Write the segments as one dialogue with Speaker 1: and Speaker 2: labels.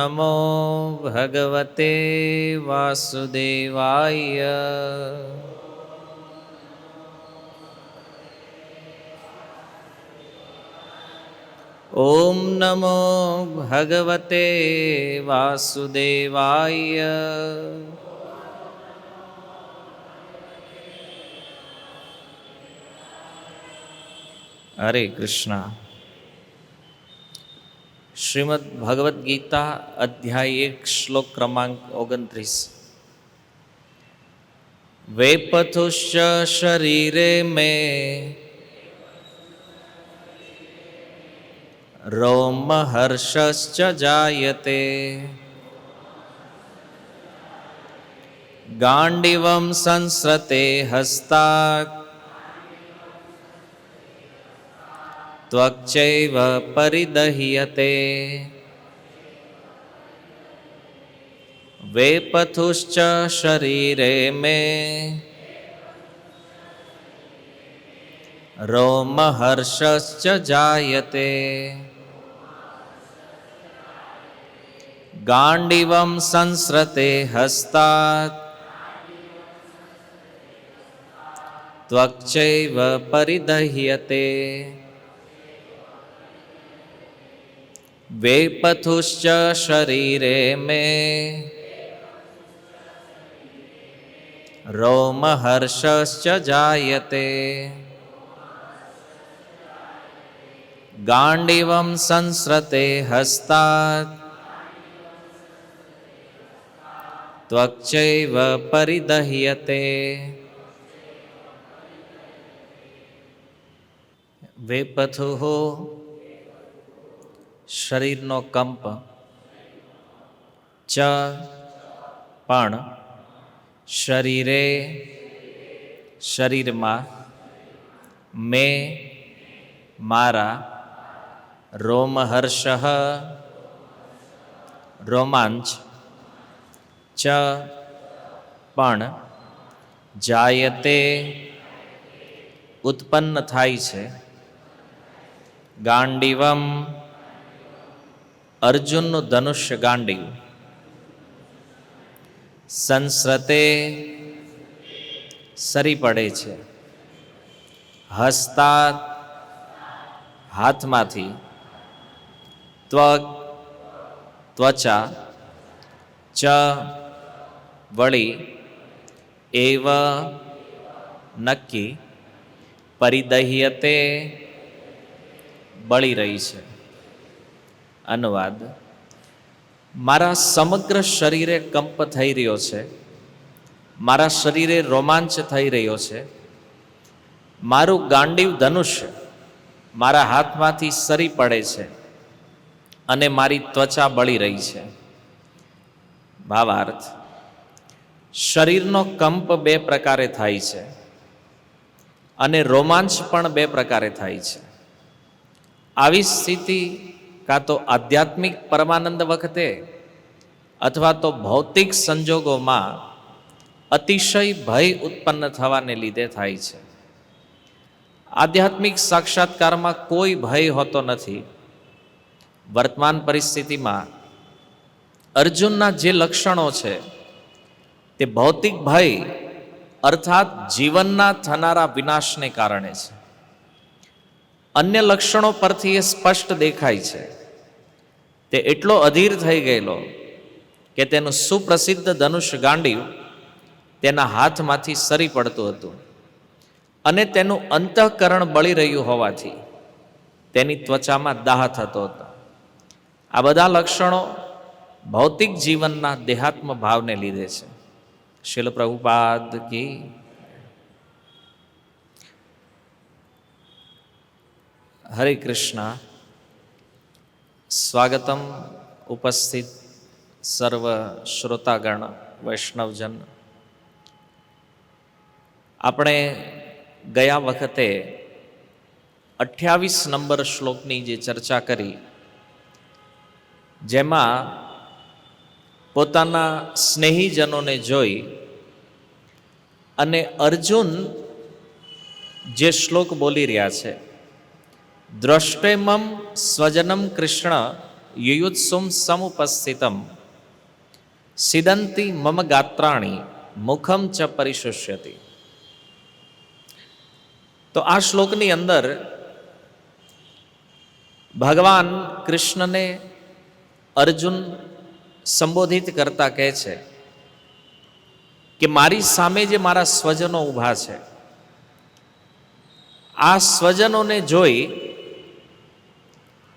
Speaker 1: નમો ભગવતે વાસુદેવાય. ઓમ નમો ભગવતે વાસુદેવાય. હરે કૃષ્ણ. શ્રીમદ ભગવદ્ ગીતા અધ્યાય 1 શ્લોક ક્રમાંક 29. વેપથુશ્ચ શરીરે મે રોમહર્ષશ્ચ જાયતે ગાંડીવં સંસ્રતે હસ્તાત ત્વક્ચૈવ પરિદહ્યતે. વેપથુશ્ચ શરીરે મે રોમહર્ષશ્ચ જાયતે ગાંડીવં સંસ્રતે હસ્તાત ત્વક્ચૈવ પરિદહ્યતે. વેપથુશ્ચ શરીરે મે રોમહર્ષશ્ચ જાયતે ગાંડીવં સંસ્રતે હસ્તાત ત્વક્ચૈવ પરિદહ્યતે. વેપથુઃ શરીરનો કંપ, ચ પણ શરીરે શરીરમાં, મે મારા, રોમહર્ષ રોમાંચ, ચ પણ જાયતે ઉત્પન્ન થાય છે, ગાંડીવમ અર્જુનનું ધનુષ્ય ગાંડીવ, સંસ્રતે સરી પડે છે, હસ્તાત હાથમાંથી, ત્વચા ચ વળી, એવ નક્કી, પરિદહ્યતે બળી રહી છે. અનુવાદ: મારા સમગ્ર શરીરે કંપ થઈ રહ્યો છે, મારા શરીરે રોમાંચ થઈ રહ્યો છે, મારું ગાંડીવ ધનુષ્ય મારા હાથમાંથી સરી પડે છે અને મારી ત્વચા બળી રહી છે. ભાવાર્થ: શરીરનો કંપ બે પ્રકારે થાય છે અને રોમાંચ પણ બે પ્રકારે થાય છે. આવી સ્થિતિ કાં તો આધ્યાત્મિક પરમાનંદ વખતે અથવા તો ભૌતિક સંજોગોમાં અતિશય ભય ઉત્પન્ન થવાને લીધે થાય છે. આધ્યાત્મિક સાક્ષાત્કારમાં કોઈ ભય હોતો નથી. વર્તમાન પરિસ્થિતિમાં અર્જુનના જે લક્ષણો છે તે ભૌતિક ભય અર્થાત જીવનના થનારા વિનાશને કારણે છે. અન્ય લક્ષણો પરથી એ સ્પષ્ટ દેખાય છે. તે એટલો અધીર થઈ ગયેલો કે તેનું સુપ્રસિદ્ધ ધનુષ ગાંડીવ તેના હાથમાંથી સરી પડતું હતું અને તેનું અંતઃકરણ બળી રહ્યું હોવાથી તેની ત્વચામાં દાહ થતો હતો. આ બધા લક્ષણો ભૌતિક જીવનના દેહાત્મ ભાવને લીધે છે. શીલ પ્રભુપાદ કી. હરે કૃષ્ણ. સ્વાગતમ ઉપસ્થિત સર્વ શ્રોતાગણ વૈષ્ણવજન. આપણે ગયા વખતે 28 નંબર શ્લોકની જે ચર્ચા કરી, જેમાં પોતાના સ્નેહીજનોને જોઈ અને અર્જુન જે શ્લોક બોલી રહ્યા છે, દ્રષ્ટેમમ સ્વજનમ કૃષ્ણ યુયુત્સુમ સમુપસ્થિતમ સિદંતી મમ ગાત્રાણી મુખમ ચ પરિશુષ્યતિ. તો આ શ્લોકની અંદર ભગવાન કૃષ્ણને અર્જુન સંબોધિત કરતા કહે છે કે મારી સામે જે મારા સ્વજનો ઊભા છે, આ સ્વજનોને જોઈ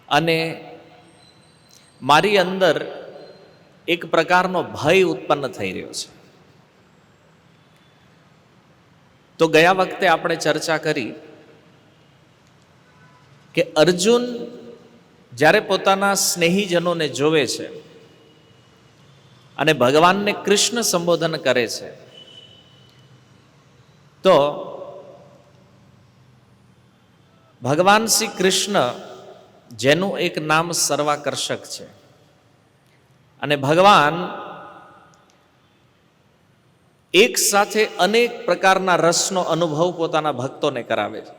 Speaker 1: અને મારી અંદર એક પ્રકારનો ભય ઉત્પન્ન થઈ રહ્યો છે. તો ગયા વખતે આપણે ચર્ચા કરી કે અર્જુન જ્યારે પોતાના સ્નેહીજનોને જોવે છે અને ભગવાનને કૃષ્ણ સંબોધન કરે છે, તો ભગવાન શ્રી કૃષ્ણ જેનું એક નામ સર્વાકર્ષક છે, અને ભગવાન એક સાથે અનેક પ્રકારના રસનો અનુભવ પોતાના ભક્તોને કરાવે છે.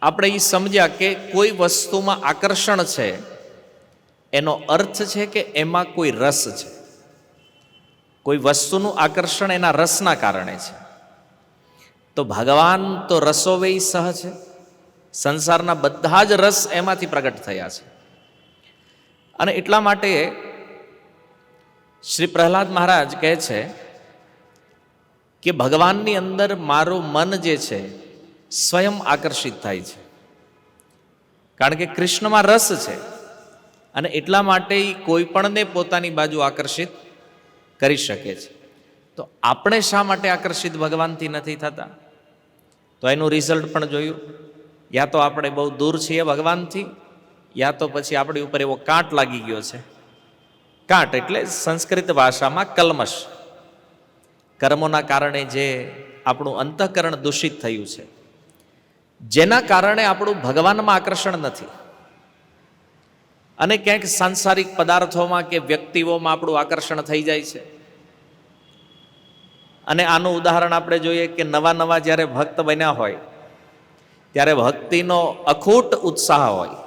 Speaker 1: આપણે એ સમજ્યા કે કોઈ વસ્તુમાં આકર્ષણ છે એનો અર્થ છે કે એમાં કોઈ રસ છે. કોઈ વસ્તુનું આકર્ષણ એના રસના કારણે છે. તો ભગવાન તો રસોવેય સહ છે. સંસારના બધા જ રસ એમાંથી પ્રગટ થયા છે. અને એટલા માટે શ્રી પ્રહલાદ મહારાજ કહે છે કે ભગવાનની અંદર મારું મન જે છે સ્વયં આકર્ષિત થાય છે, કારણ કે કૃષ્ણમાં રસ છે, અને એટલા માટે કોઈ પણને પોતાની બાજુ આકર્ષિત કરી શકે છે. તો આપણે શા માટે આકર્ષિત ભગવાનથી નથી થતા? તો એનું રિઝલ્ટ પણ જોયું. યા તો આપણે બહુ દૂર છીએ ભગવાનથી, યા તો પછી આપણી ઉપર એવો કાંટ લાગી ગયો છે. કાંટ એટલે સંસ્કૃત ભાષામાં કલ્મશ. કર્મોના કારણે જે આપણું અંતઃકરણ દૂષિત થયું છે, જેના કારણે આપણું ભગવાનમાં આકર્ષણ નથી, અને ક્યાંક સાંસારિક પદાર્થોમાં કે વ્યક્તિઓમાં આપણું આકર્ષણ થઈ જાય છે. અને આનું ઉદાહરણ આપણે જોઈએ કે નવા નવા જ્યારે ભક્ત બન્યા હોય ત્યારે ભક્તિનો અખૂટ ઉત્સાહ હોય.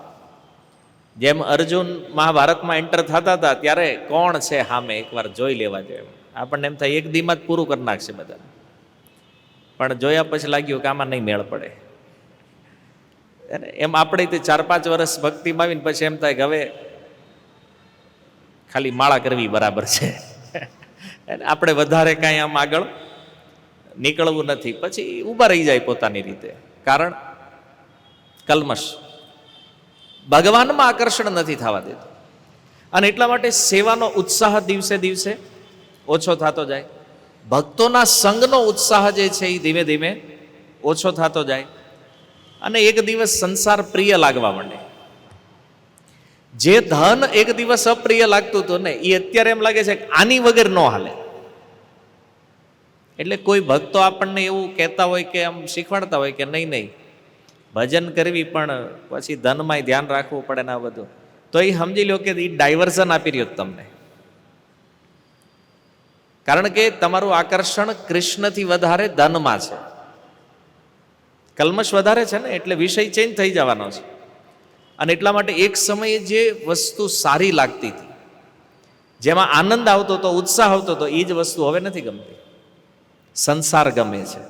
Speaker 1: જેમ અર્જુન મહાભારતમાં એન્ટર થતા હતા ત્યારે કોણ છે સામે એકવાર જોઈ લેવા જોઈએ, આપણને એમ થાય એક દીમાં જ પૂરું કરી નાખશે બધા, પણ જોયા પછી લાગ્યું કે આમાં નહીં મેળ પડે. એમ આપણે તે 4-5 વર્ષ ભક્તિમાં આવીને પછી એમ થાય કે હવે ખાલી માળા કરવી બરાબર છે, આપણે વધારે કાંઈ આમ આગળ નીકળવું નથી. પછી ઊભા રહી જાય પોતાની રીતે, કારણ કલ્મશ. ભગવાનમાં આકર્ષણ નથી થવા દેતું, અને એટલા માટે સેવાનો ઉત્સાહ દિવસે દિવસે ઓછો થતો જાય. ભક્તોના સંગનો ઉત્સાહ જે છે એ ધીમે ધીમે ઓછો થતો જાય, અને એક દિવસ સંસાર પ્રિય લાગવા માંડે. જે ધન એક દિવસ અપ્રિય લાગતું હતું ને, એ અત્યારે એમ લાગે છે કે આની વગર ન હાલે. એટલે કોઈ ભક્તો આપણને એવું કહેતા હોય કે આમ શીખવાડતા હોય કે નહીં નહીં ભજન કરવી પણ પછી ધનમાંય ધ્યાન રાખવું પડે ને આ બધું, તો એ સમજી લો કે એ ડાયવર્ઝન આપી રહ્યો તમને. કારણ કે તમારું આકર્ષણ કૃષ્ણથી વધારે ધનમાં છે. કલ્મશ વધારે છે ને, એટલે વિષય ચેન્જ થઈ જવાનો છે. અને એટલા માટે એક સમયે જે વસ્તુ સારી લાગતી હતી, જેમાં આનંદ આવતો હતો, ઉત્સાહ આવતો હતો, એ જ વસ્તુ હવે નથી ગમતી. સંસાર ગમે છે.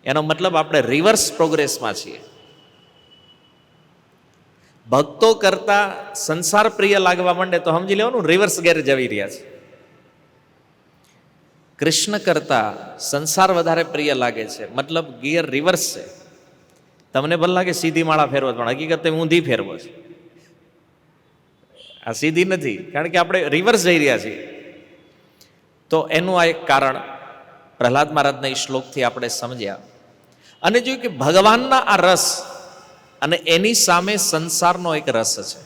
Speaker 1: એનો મતલબ આપણે રિવર્સ પ્રોગ્રેસમાં છીએ. ભક્તો કરતા સંસાર પ્રિય લાગવા માંડે તો સમજી લેવાનું રિવર્સ ગેર જવી રહ્યા છે. કૃષ્ણ કરતા સંસાર વધારે પ્રિય લાગે છે, મતલબ ગિયર રિવર્સ છે. તમને ભલે લાગે સીધી માળા ફેરવો, પણ હકીકત ઊંધી ફેરવો છે. આ સીધી નથી, કારણ કે આપણે રિવર્સ જઈ રહ્યા છીએ. તો એનું આ એક કારણ પ્રહલાદ મહારાજના એ શ્લોકથી આપણે સમજ્યા, અને જોયું કે ભગવાનના આ રસ અને એની સામે સંસારનો એક રસ છે,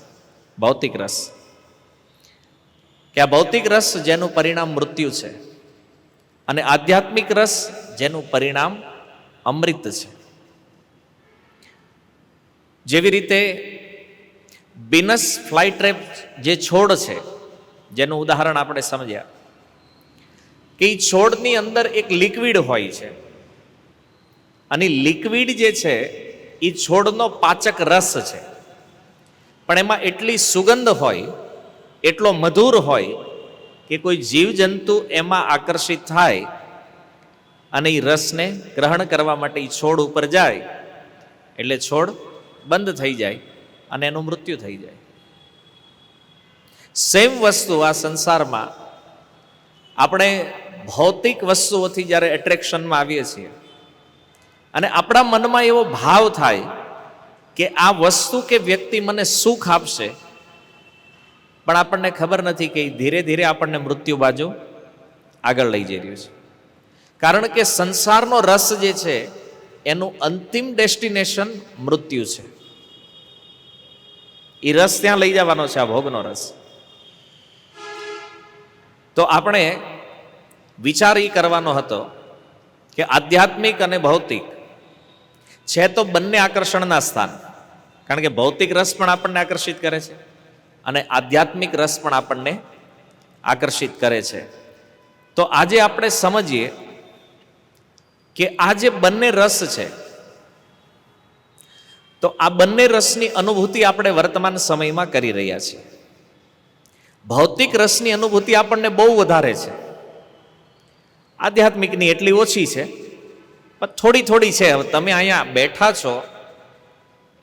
Speaker 1: ભૌતિક રસ. કે આ ભૌતિક રસ જેનું પરિણામ મૃત્યુ છે, અને આધ્યાત્મિક રસ જેનું પરિણામ અમૃત છે. જેવી રીતે બીનસ ફ્લાયટ્રેપ જે છોડ છે, જેનું ઉદાહરણ આપણે સમજ્યા કે એ છોડની અંદર એક લિક્વિડ હોય છે, અને લિક્વિડ જે છે એ છોડનો પાચક રસ છે. પણ એમાં એટલી સુગંધ હોય, એટલો મધુર હોય કે કોઈ જીવજંતુ એમાં આકર્ષિત થાય અને એ રસને ગ્રહણ કરવા માટે એ છોડ ઉપર જાય એટલે છોડ બંધ થઈ જાય અને એનું મૃત્યુ થઈ જાય. સેમ વસ્તુ આ સંસારમાં આપણે ભૌતિક વસ્તુઓથી જ્યારે એટ્રેક્શનમાં આવીએ છીએ અને આપણા મનમાં એવો ભાવ થાય કે આ વસ્તુ કે વ્યક્તિ મને સુખ આપશે, પણ આપણને ખબર નથી કે ધીરે ધીરે આપણને મૃત્યુ બાજુ આગળ લઈ જઈ રહ્યું છે. કારણ કે સંસારનો રસ જે છે એનું અંતિમ ડેસ્ટિનેશન મૃત્યુ છે. એ રસ ત્યાં લઈ જવાનો છે, આ ભોગનો રસ. તો આપણે વિચાર એ કરવાનો હતો કે આધ્યાત્મિક અને ભૌતિક છે તો બંને આકર્ષણના સ્થાન. કારણ કે ભૌતિક રસ પણ આપણને આકર્ષિત કરે છે અને આધ્યાત્મિક રસ પણ આપણને આકર્ષિત કરે છે. તો આજે આપણે સમજીએ કે આ જે બંને રસ છે, તો આ બંને રસની અનુભૂતિ આપણે વર્તમાન સમયમાં કરી રહ્યા છીએ. ભૌતિક રસની અનુભૂતિ આપણને બહુ વધારે છે, આધ્યાત્મિકની એટલી ઓછી છે, પણ થોડી થોડી છે. હવે તમે અહીંયા બેઠા છો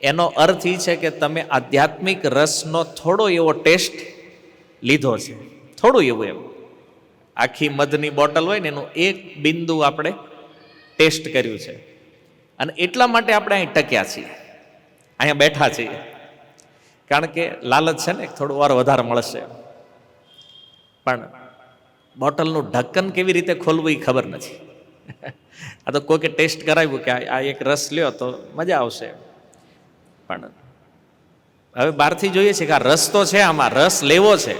Speaker 1: એનો અર્થ એ છે કે તમે આધ્યાત્મિક રસનો થોડો એવો ટેસ્ટ લીધો છે, થોડું એવું એમ. આખી મધની બોટલ હોય ને એનું એક બિંદુ આપણે ટેસ્ટ કર્યું છે અને એટલા માટે આપણે અહીં ટક્યા છીએ, અહીંયા બેઠા છીએ. કારણ કે લાલચ છે ને, થોડું વાર વધારે મળશે. પણ બોટલનું ઢક્કન કેવી રીતે ખોલવું એ ખબર નથી. આ તો કોઈકે ટેસ્ટ કરાવ્યું કે આ એક રસ લ્યો તો મજા આવશે, પણ હવે બહારથી જોઈએ છે કે આ રસ તો છે, આમાં રસ લેવો છે,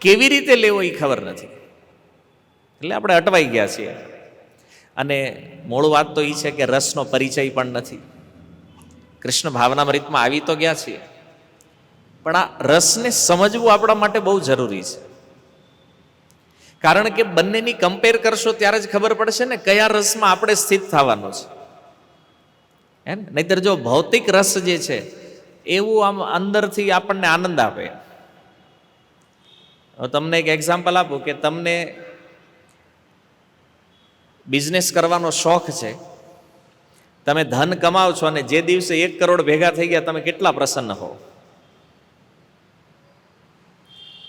Speaker 1: કેવી રીતે લેવો એ ખબર નથી. એટલે આપણે અટવાઈ ગયા છીએ. અને મૂળ વાત તો એ છે કે રસનો પરિચય પણ નથી. કૃષ્ણ ભાવનામૃતમાં આવી તો ગયા છીએ, પણ આ રસને સમજવું આપણા માટે બહુ જરૂરી છે. કારણ કે બંનેની કમ્પેર કરશો ત્યારે જ ખબર પડશે ને કયા રસમાં આપણે સ્થિત થવાનું છે. હે ને? નહીતર જો ભૌતિક રસ જે છે એવું આમ અંદરથી આપણને આનંદ આપે. તમને એક એક્ઝામ્પલ આપું કે તમને બિઝનેસ કરવાનો શોખ છે, તમે ધન કમાવ છો અને જે દિવસે 1 કરોડ ભેગા થઈ ગયા તમે કેટલા પ્રસન્ન હો.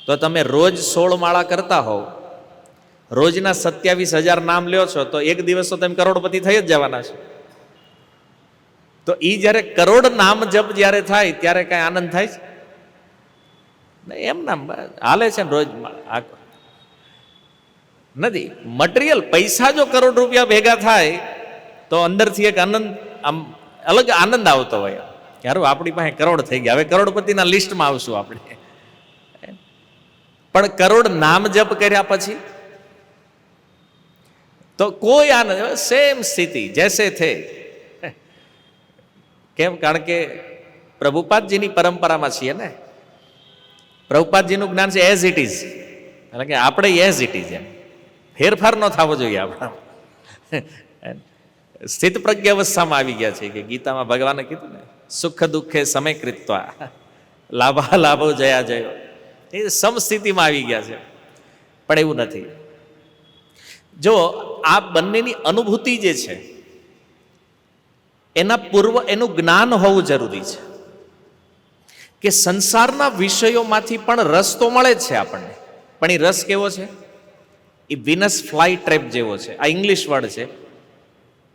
Speaker 1: તો તમે રોજ 16 માળા કરતા હોવ, રોજના 27,000 નામ લ્યો છો, તો એક દિવસ તો તમે કરોડપતિ થઈ જ જવાના છે. તો એ જ્યારે કરોડ નામ જપ જ્યારે થાય ત્યારે કઈ આનંદ થાય છે? એમ નામ હાલે છે ને રોજ નથી. મટીરિયલ પૈસા જો કરોડ રૂપિયા ભેગા થાય તો અંદરથી એક આનંદ, આમ અલગ આનંદ આવતો હોય. યાર આપણી પાસે કરોડ થઈ ગયા, હવે કરોડપતિના લિસ્ટમાં આવશું આપણે. પણ કરોડ નામ જપ કર્યા પછી તો કોઈ આનંદ, સેમ સ્થિતિ જૈસે થે. કેમ? કારણ કે પ્રભુપાદજીની પરંપરામાં છીએ ને. પ્રભુપાદજીનું જ્ઞાન છે એઝ ઇટ ઇઝ, એટલે કે આપણે એઝ ઇટ ઇઝ, એમ ફેરફાર ન થવો જોઈએ આપણા. સ્થિત પ્રજ્ઞ અવસ્થામાં આવી ગયા છે કે ગીતામાં ભગવાને કીધું ને, સુખ દુઃખે સમય કૃત્વા લાભા લાભો જયા જયો, એ સમસ્થિતિમાં આવી ગયા છે. પણ એવું નથી. જો આ બંનેની અનુભૂતિ જે છે એના પૂર્વ એનું જ્ઞાન હોવું જરૂરી છે કે સંસારના વિષયોમાંથી પણ રસ તો મળે જ છે આપણને, પણ એ રસ કેવો છે? એ વિનસ ફ્લાય ટ્રેપ જેવો છે. આ ઇંગ્લિશ વર્ડ છે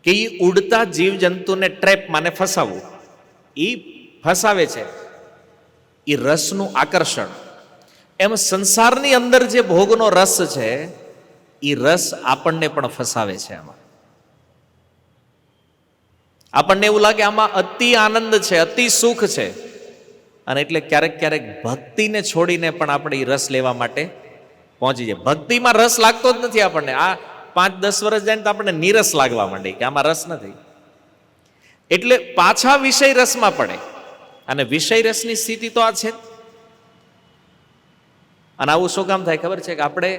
Speaker 1: કે એ ઉડતા જીવજંતુને ટ્રેપ માને ફસાવવું, એ ફસાવે છે. એ રસનું આકર્ષણ. એમ સંસારની અંદર જે ભોગનો રસ છે એ રસ આપણને પણ ફસાવે છે. આમાં આપણને એવું લાગે આમાં અતિ આનંદ છે, અતિ સુખ છે, અને એટલે ક્યારેક ક્યારેક ભક્તિને છોડીને પણ આપણે એ રસ લેવા માટે પહોંચી જાય. ભક્તિમાં રસ લાગતો જ નથી આપણને. આ 5-10 વર્ષ જાય તો આપણને નીરસ લાગવા માંડે કે આમાં રસ નથી. એટલે પાછા વિષય રસમાં પડે. અને વિષય રસની સ્થિતિ તો આ છે. અને આવું શું કામ થાય ખબર છે? કે આપણે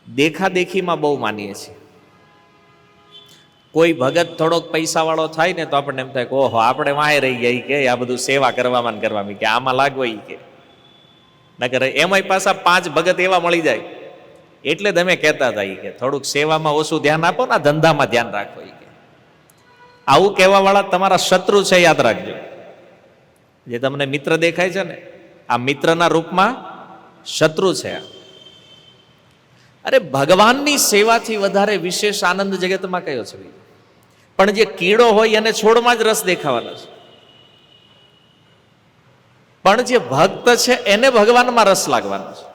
Speaker 1: દેખાદેખીમાં બહુ માનીએ છીએ. કોઈ ભગત થોડોક પૈસાવાળો થાય ને તો આપણને એમ થાય કે ઓહો આપણે વાંહે રહી ગયા કે આ બધું સેવા કરવામાં ને કરવામાં કે આમાં લાગવો કે નકર એમાંય પાછા 5 ભગત એવા મળી જાય એટલે તમે કહેતા હતા કે થોડુંક સેવામાં ઓછું ધ્યાન આપો ને ધંધામાં ધ્યાન રાખો કે આવું કહેવા વાળા તમારા શત્રુ છે, યાદ રાખજો. જે તમને મિત્ર દેખાય છે ને આ મિત્રના રૂપમાં શત્રુ છે. અરે ભગવાનની સેવાથી વધારે વિશેષ આનંદ જગતમાં કયો છે? પણ જે કીડો હોય એને છોડમાં જ રસ દેખાવાનો છે, પણ જે ભક્ત છે એને ભગવાનમાં રસ લાગવાનો છે.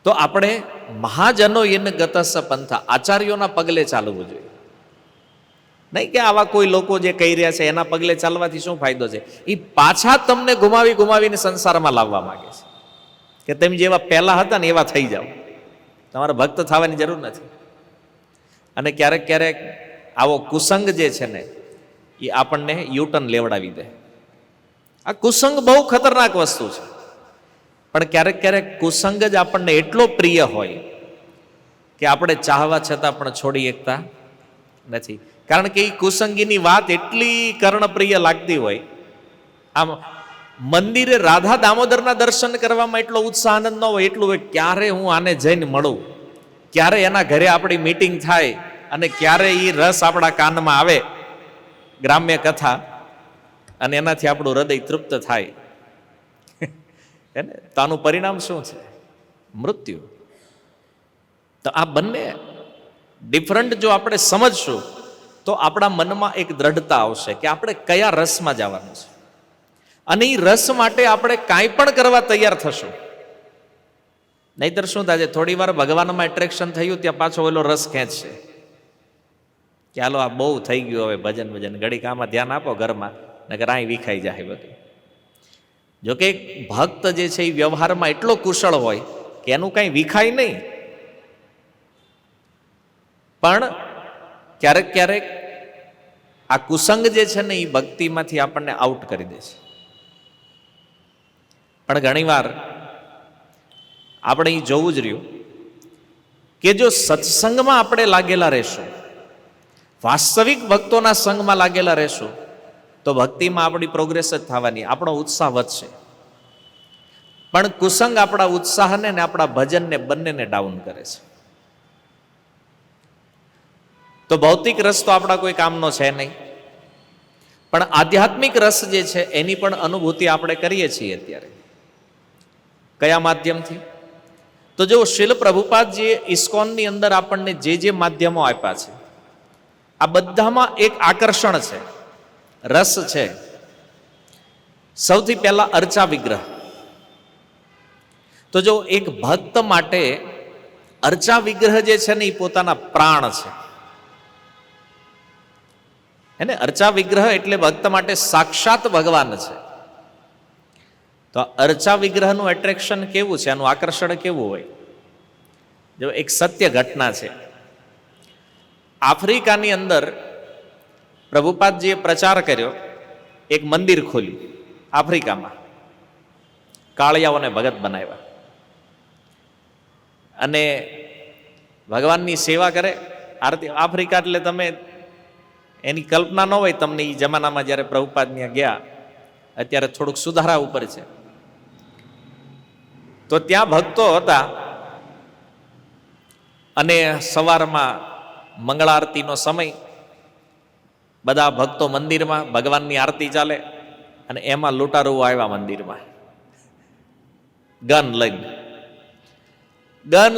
Speaker 1: તો આપણે મહાજનો એને ગતસ પંથા આચાર્યોના પગલે ચાલવું જોઈએ, નહીં કે આવા કોઈ લોકો જે કહી રહ્યા છે એના પગલે ચાલવાથી શું ફાયદો છે? એ પાછા તમને ગુમાવીને સંસારમાં લાવવા માંગે છે કે તમે જેવા પહેલા હતા ને એવા થઈ જાઓ, તમારે ભક્ત થવાની જરૂર નથી. અને ક્યારેક ક્યારેક આવો કુસંગ જે છે ને એ આપણને યુટર્ન લેવડાવી દે. આ કુસંગ બહુ ખતરનાક વસ્તુ છે, પણ ક્યારેક ક્યારેક કુસંગ જ આપણને એટલો પ્રિય હોય કે આપણે ચાહવા છતાં પણ છોડી શકતા નથી. કારણ કે એ કુસંગીની વાત એટલી કર્ણપ્રિય લાગતી હોય. આમ મંદિરે રાધા દામોદરના દર્શન કરવામાં એટલો ઉત્સાહ આનંદ ન હોય, એટલું હોય ક્યારે હું આને જઈને મળું, ક્યારે એના ઘરે આપણી મીટિંગ થાય અને ક્યારે એ રસ આપણા કાનમાં આવે, ગ્રામ્ય કથા, અને એનાથી આપણું હૃદય તૃપ્ત થાય. તો આનું પરિણામ શું છે? મૃત્યુ. તો આ બંને ડિફરન્ટ જો આપણે સમજશું તો આપણા મનમાં એક દ્રઢતા આવશે કે આપણે કયા રસમાં જવાનું છે, અને એ રસ માટે આપણે કાંઈ પણ કરવા તૈયાર થશું. નહીતર શું થાય? થોડી વાર ભગવાનમાં એટ્રેક્શન થયું ત્યાં પાછો ઓલો રસ ખેંચશે કે હાલો આ બહુ થઈ ગયું, હવે ભજન ઘડીક આમાં ધ્યાન આપો ઘરમાં, નકર અહીં વિખાઈ જાય બધું. જોકે ભક્ત જે છે એ વ્યવહારમાં એટલો કુશળ હોય કે એનું કાંઈ વિખાય નહીં, પણ ક્યારેક ક્યારેક આ કુસંગ જે છે ને એ ભક્તિમાંથી આપણને આઉટ કરી દે છે. પણ ઘણીવાર આપણે એ જોવું જ રહ્યું કે જો સત્સંગમાં આપણે લાગેલા રહેશું, વાસ્તવિક ભક્તોના સંગમાં લાગેલા રહેશું, તો ભક્તિમાં આપણી પ્રોગ્રેસ જ થવાની, આપણો ઉત્સાહ વધશે. પણ કુસંગ આપણા ઉત્સાહને ને આપણા ભજનને બંનેને ડાઉન કરે છે. તો ભૌતિક રસ તો આપણા કોઈ કામનો છે નહીં, પણ આધ્યાત્મિક રસ જે છે એની પણ અનુભૂતિ આપણે કરીએ છીએ અત્યારે. કયા માધ્યમથી? તો જો શીલ પ્રભુપાદજીએ ઇસ્કોનની અંદર આપણને જે માધ્યમો આપ્યા છે, આ બધામાં એક આકર્ષણ છે, રસ છે. સૌથી પહેલા અર્ચા વિગ્રહ. તો જો એક ભક્ત માટે અર્ચા વિગ્રહ જે છે ને એ પોતાના પ્રાણ છે. એને અર્ચા વિગ્રહ એટલે ભક્ત માટે સાક્ષાત ભગવાન છે. તો અર્ચા વિગ્રહનું એટ્રેક્શન કેવું છે, આનું આકર્ષણ કેવું હોય? જો એક સત્ય ઘટના છે. આફ્રિકાની અંદર પ્રભુપાદજીએ પ્રચાર કર્યો, એક મંદિર ખોલ્યું આફ્રિકામાં, કાળિયાઓને ભગત બનાવ્યા, અને ભગવાનની સેવા કરે. આરતી આફ્રિકા એટલે તમે એની કલ્પના ન હોય તમને. એ જમાનામાં જ્યારે પ્રભુપાદ ત્યાં ગયા, અત્યારે થોડુંક સુધારા ઉપર છે, તો ત્યાં ભક્તો હતા, અને સવારમાં મંગળા આરતીનો સમય, બધા ભક્તો મંદિરમાં, ભગવાનની આરતી ચાલે, અને એમાં લૂંટારુઓ આવ્યા મંદિરમાં ગન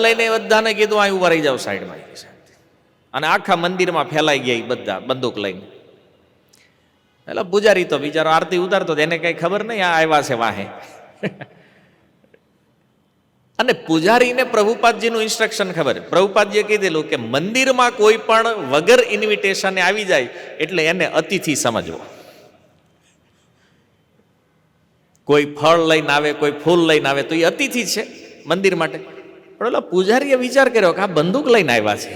Speaker 1: લઈને બધાને કીધું અહીં ઉભા રહી જાવ સાઈડમાં, અને આખા મંદિરમાં ફેલાઈ ગયા બધા બંદૂક લઈને. એટલે પૂજારી તો બિચારો આરતી ઉતારતો, એને કઈ ખબર નહીં આ આવ્યા છે વાહે. અને પૂજારીને પ્રભુપાદજીનું ઇન્સ્ટ્રક્શન ખબર. પ્રભુપાદજીએ કીધેલું કે મંદિરમાં કોઈ પણ વગર ઇન્વિટેશને આવી જાય એટલે એને અતિથિ સમજવો. કોઈ ફળ લઈને આવે, કોઈ ફૂલ લઈને આવે તો એ અતિથિ છે મંદિર માટે. પણ ઓલા પૂજારીએ વિચાર કર્યો કે આ બંદૂક લઈને આવ્યા છે,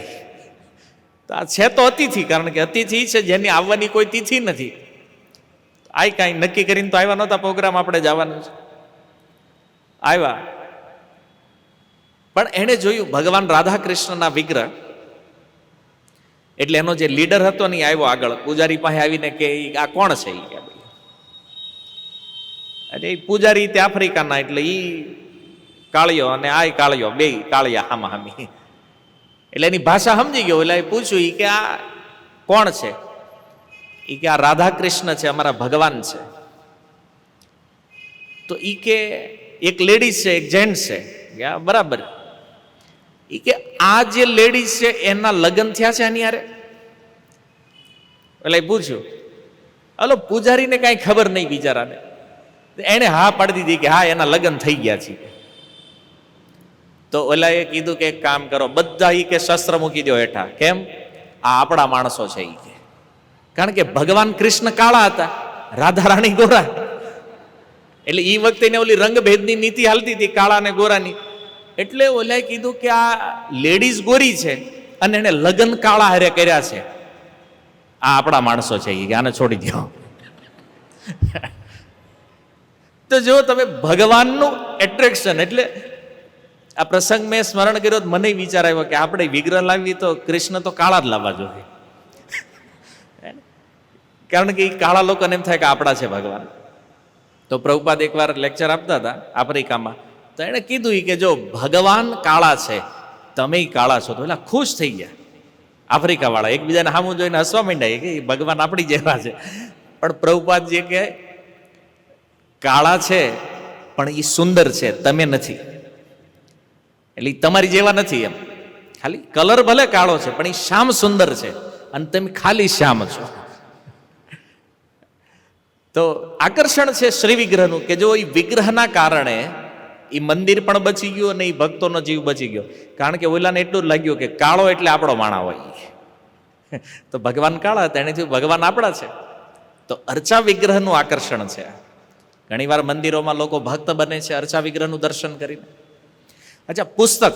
Speaker 1: તો આ છે તો અતિથિ, કારણ કે અતિથિ છે જેની આવવાની કોઈ તિથિ નથી. આ કાંઈ નક્કી કરીને તો આવ્યા નહોતા, પ્રોગ્રામ આપણે જવાનું છે, આવ્યા. પણ એણે જોયું ભગવાન રાધા કૃષ્ણના વિગ્રહ, એટલે એનો જે લીડર હતો ને આવ્યો આગળ, પૂજારી પાસે આવીને કે આ કોણ છે? એ કે અરે એ પૂજારી તે આફ્રિકાના, એટલે ઈ કાળિયો અને આ કાળિયો, બે કાળિયા હામા હામી. એટલે એની ભાષા સમજી ગયો. એટલે એ પૂછ્યું ઈ કે આ કોણ છે? ઈ કે આ રાધા કૃષ્ણ છે, અમારા ભગવાન છે. તો ઈ કે એક લેડીઝ છે, એક જેન્ટ્સ છે. બરાબર. ઈ કે આ જે લેડીઝ છે એના લગ્ન થયા છે આની હારે? એટલે પૂછ્યું. હલો, પૂજારીને કાંઈ ખબર નહીં બિચારાને. એને હા પાડી દીધી કે હા એના લગ્ન થઈ ગયા છે. તો ઓલા એ કીધું કે એક કામ કરો, બધા ઈ કે શસ્ત્ર મૂકી દો હેઠા. કેમ? આ આપણા માણસો છે ઈ કે. કારણ કે ભગવાન કૃષ્ણ કાળા હતા, રાધા રાણી ગોરા. એટલે ઈ વખતે ને ઓલી રંગભેદની નીતિ હાલતી હતી, કાળા ને ગોરાની. એટલે ઓલાએ કીધું કે આ લેડીઝ ગોરી છે અને એને લગ્ન કાળા હારે કર્યા છે, આ આપણા માણસો છે ઈ કે, આને છોડી દો. તો જો તમે ભગવાનનું એટ્રેક્શન, એટલે આ પ્રસંગ મેં સ્મરણ કર્યો, મને વિચાર આવ્યો કે આપણે વિગ્રહ લાવવી તો કૃષ્ણ તો કાળા જ લાવવા જોઈએ. કારણ કે એ કાળા લોકોને એમ થાય કે આપણા છે ભગવાન. તો પ્રભુપાદ એકવાર લેક્ચર આપતા હતા આફ્રિકામાં, તો એણે કીધું કે જો ભગવાન કાળા છે, તમે કાળા છો, તો એટલે ખુશ થઈ ગયા આફ્રિકા વાળા. એકબીજાને સામું જોઈને હસવા માંડ્યા કે ભગવાન આપણી જેવા છે. પણ પ્રભુપાદ જે કે કાળા છે પણ એ સુંદર છે, તમે નથી. એટલે તમારી જેવા નથી, એમ ખાલી કલર ભલે કાળો છે પણ એ શ્યામ સુંદર છે અને તમે ખાલી શ્યામ છો. તો આકર્ષણ છે શ્રી વિગ્રહનું કે જો એ વિગ્રહના કારણે એ મંદિર પણ બચી ગયું અને એ ભક્તોનો જીવ બચી ગયો. કારણ કે ઓલાને એટલું જ લાગ્યું કે કાળો એટલે આપણો માણા હોય. તો ભગવાન કાળા હતા, એને થયું ભગવાન આપણા છે. તો અર્ચા વિગ્રહનું આકર્ષણ છે. ઘણીવાર મંદિરોમાં લોકો ભક્ત બને છે અર્ચા વિગ્રહનું દર્શન કરીને. અચ્છા, પુસ્તક.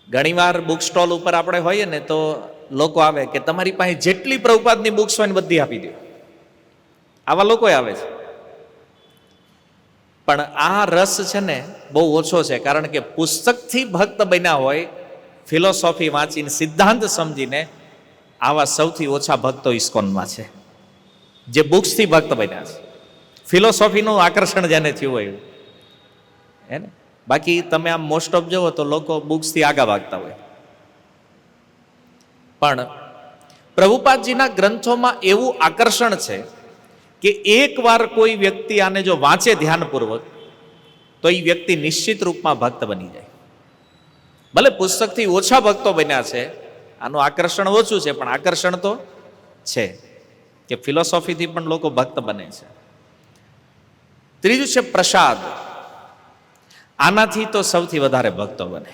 Speaker 1: ઘણીવાર બુક સ્ટોલ ઉપર આપણે હોઈએ ને તો લોકો આવે કે તમારી પાસે જેટલી પ્રભુપાદની બુક્સ હોય ને બધી આપી દો. આવા લોકો આવે છે. પણ આ રસ છે ને બહુ ઓછો છે. કારણ કે પુસ્તકથી ભક્ત બન્યા હોય, ફિલોસોફી વાંચીને સિદ્ધાંત સમજીને, આવા સૌથી ઓછા ભક્તો ઇસ્કોનમાં છે, જે બુક્સથી ભક્ત બન્યા છે. ફિલોસોફીનું આકર્ષણ જેને થયું હોય હે ને. બાકી તમે આમ મોસ્ટ ઓફ જુઓ તો લોકો બુક્સથી આગા ભાગતા હોય. પણ પ્રભુપાદજીના ગ્રંથોમાં એવું આકર્ષણ છે કે એકવાર કોઈ વ્યક્તિ આને જો વાંચે ધ્યાનપૂર્વક તો એ વ્યક્તિ નિશ્ચિત રૂપમાં ભક્ત બની જાય. ભલે પુસ્તકથી ઓછા ભક્તો બન્યા છે, આનું આકર્ષણ ઓછું છે, પણ આકર્ષણ તો છે કે ફિલોસોફીથી પણ લોકો ભક્ત બને છે. ત્રીજું છે પ્રસાદ. આનાથી તો સૌથી વધારે ભક્તો બને.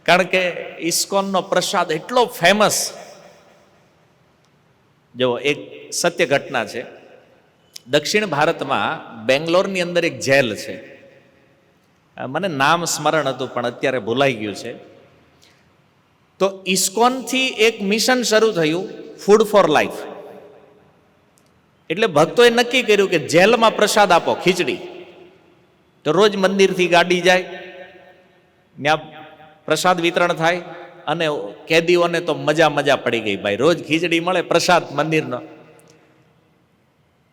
Speaker 1: કારણ કે ઇસ્કોનનો પ્રસાદ એટલો ફેમસ. જો એક સત્ય ઘટના છે. દક્ષિણ ભારતમાં બેંગ્લોરની અંદર એક જેલ છે, મને નામ સ્મરણ હતું પણ અત્યારે ભૂલાઈ ગયું છે. તો ઇસ્કોનથી એક મિશન શરૂ થયું, ફૂડ ફોર લાઈફ. એટલે ભક્તોએ નક્કી કર્યું કે જેલમાં પ્રસાદ આપો, ખીચડી. તો રોજ મંદિરથી ગાડી જાય, ત્યાં પ્રસાદ વિતરણ થાય અને કેદીઓને તો મજા પડી ગઈ ભાઈ, રોજ ખીચડી મળે, પ્રસાદ મંદિરનો.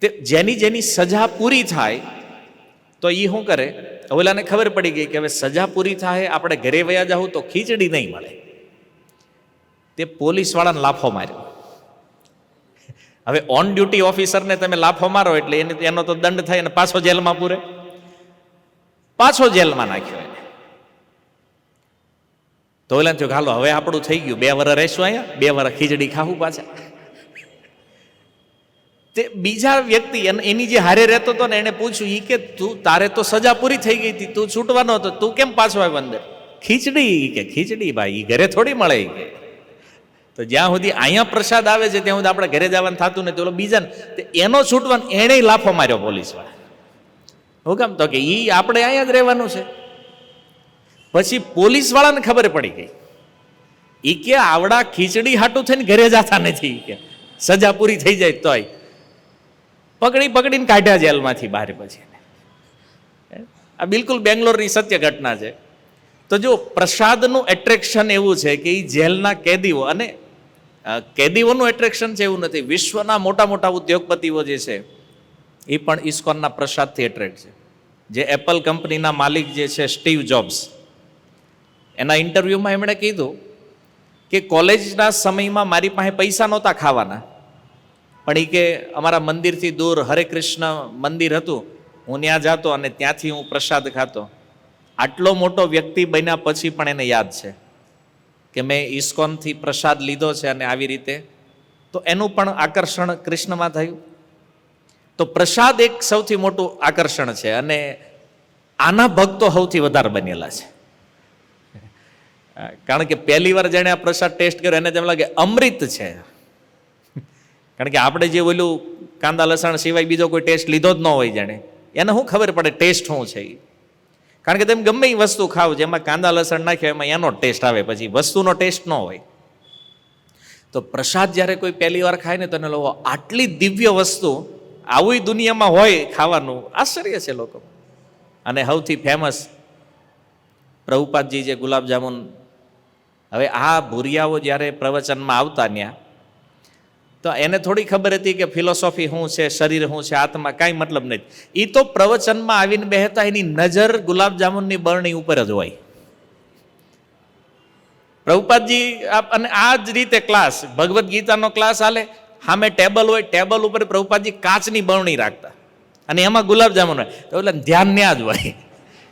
Speaker 1: તે જેની જેની સજા પૂરી થાય તો એ શું કરે, ઓલાને ખબર પડી ગઈ કે હવે સજા પૂરી થાય, આપણે ઘરે વયા જાઉં તો ખીચડી નહીં મળે. તે પોલીસવાળાને લાફો માર્યો. હવે ઓન ડ્યુટી ઓફિસરને તમે લાફો મારો એટલે એનો તો દંડ થાય અને પાછો જેલમાં પૂરે. પાછો જેલમાં નાખ્યો એને. તો ઓલા થયું હાલો હવે આપણું થઈ ગયું, 2 વર્ષ રહીશું અહીંયા, 2 વર્ષ ખીચડી ખાવું પાછા. તે બીજા વ્યક્તિ એની જે હારે રહેતો હતો ને એને પૂછ્યું, ઈ કે તું, તારે તો સજા પૂરી થઈ ગઈ હતી, તું છૂટવાનો હતો, તું કેમ પાછો આવ્યો અંદર? ખીચડી. કે ખીચડી ભાઈ ઘરે થોડી મળે. કે તો જ્યાં સુધી અહીંયા પ્રસાદ આવે છે ત્યાં સુધી આપણે ઘરે જવાનું થતું નથી. ઓલો બીજા એનો છૂટવાનો, એને લાફો માર્યો પોલીસ વાળા. હું કામ? તો કે ઈ આપણે અહીંયા જ રહેવાનું છે. પછી પોલીસ વાળાને ખબર પડી ગઈ, ઈ કે આવડા ખીચડી હાટું થઈને ઘરે જતા નથી, કે સજા પૂરી થઈ જાય તોય. પકડીને કાઢ્યા જેલમાંથી બહાર. પછી આ બિલકુલ બેંગ્લોરની સત્ય ઘટના છે. તો જો પ્રસાદનું એટ્રેક્શન એવું છે કે એ જેલના કેદીઓ, અને કેદીઓનું એટ્રેક્શન છે એવું નથી, વિશ્વના મોટા મોટા ઉદ્યોગપતિઓ જે છે એ પણ ઇસ્કોનના પ્રસાદથી એટ્રેક્ટ છે. જે એપલ કંપનીના માલિક જે છે સ્ટીવ જોબ્સ, એના ઇન્ટરવ્યૂમાં એમણે કીધું કે કોલેજના સમયમાં મારી પાસે પૈસા નહોતા ખાવાના, પણ એ કે અમારા મંદિરથી દૂર હરે કૃષ્ણ મંદિર હતું, હું ત્યાં જતો અને ત્યાંથી હું પ્રસાદ ખાતો. આટલો મોટો વ્યક્તિ બન્યા પછી પણ એને યાદ છે કે મેં ઇસ્કોનથી પ્રસાદ લીધો છે અને આવી રીતે. તો એનું પણ આકર્ષણ કૃષ્ણમાં થયું. તો પ્રસાદ એક સૌથી મોટું આકર્ષણ છે અને આના ભક્તો સૌથી વધારે બનેલા છે. કારણ કે પહેલી વાર જેણે આ પ્રસાદ ટેસ્ટ કર્યો એને તેમ લાગે અમૃત છે. કારણ કે આપણે જે ઓલું કાંદા લસણ સિવાય બીજો કોઈ ટેસ્ટ લીધો જ ન હોય, જાણે એને શું ખબર પડે ટેસ્ટ શું છે. કારણ કે તમે ગમે એ વસ્તુ ખાવ જેમાં કાંદા લસણ નાખ્યો એમાં એનો ટેસ્ટ આવે, પછી વસ્તુનો ટેસ્ટ ન હોય. તો પ્રસાદ જ્યારે કોઈ પહેલી વાર ખાય ને તો એને લોકો આટલી દિવ્ય વસ્તુ આવી દુનિયામાં હોય ખાવાનું, આશ્ચર્ય છે લોકો. અને સૌથી ફેમસ પ્રભુપાદજી જે ગુલાબજામુન, હવે આ ભૂરિયાઓ જ્યારે પ્રવચનમાં આવતા ત્યાં, તો એને થોડી ખબર હતી કે ફિલોસોફી શું છે, શરીર શું છે, આત્મા, કાંઈ મતલબ નથી. એ તો પ્રવચનમાં આવીને બેહતા એની નજર ગુલાબજામુનની બરણી ઉપર જ હોય. પ્રભુપાદજી અને આ જ રીતે ક્લાસ, ભગવદ્ ગીતાનો ક્લાસ હાલે, સામે ટેબલ હોય, ટેબલ ઉપર પ્રભુપાદજી કાચની બરણી રાખતા અને એમાં ગુલાબજામુન હોય, તો એટલે ધ્યાન ત્યાં જ હોય.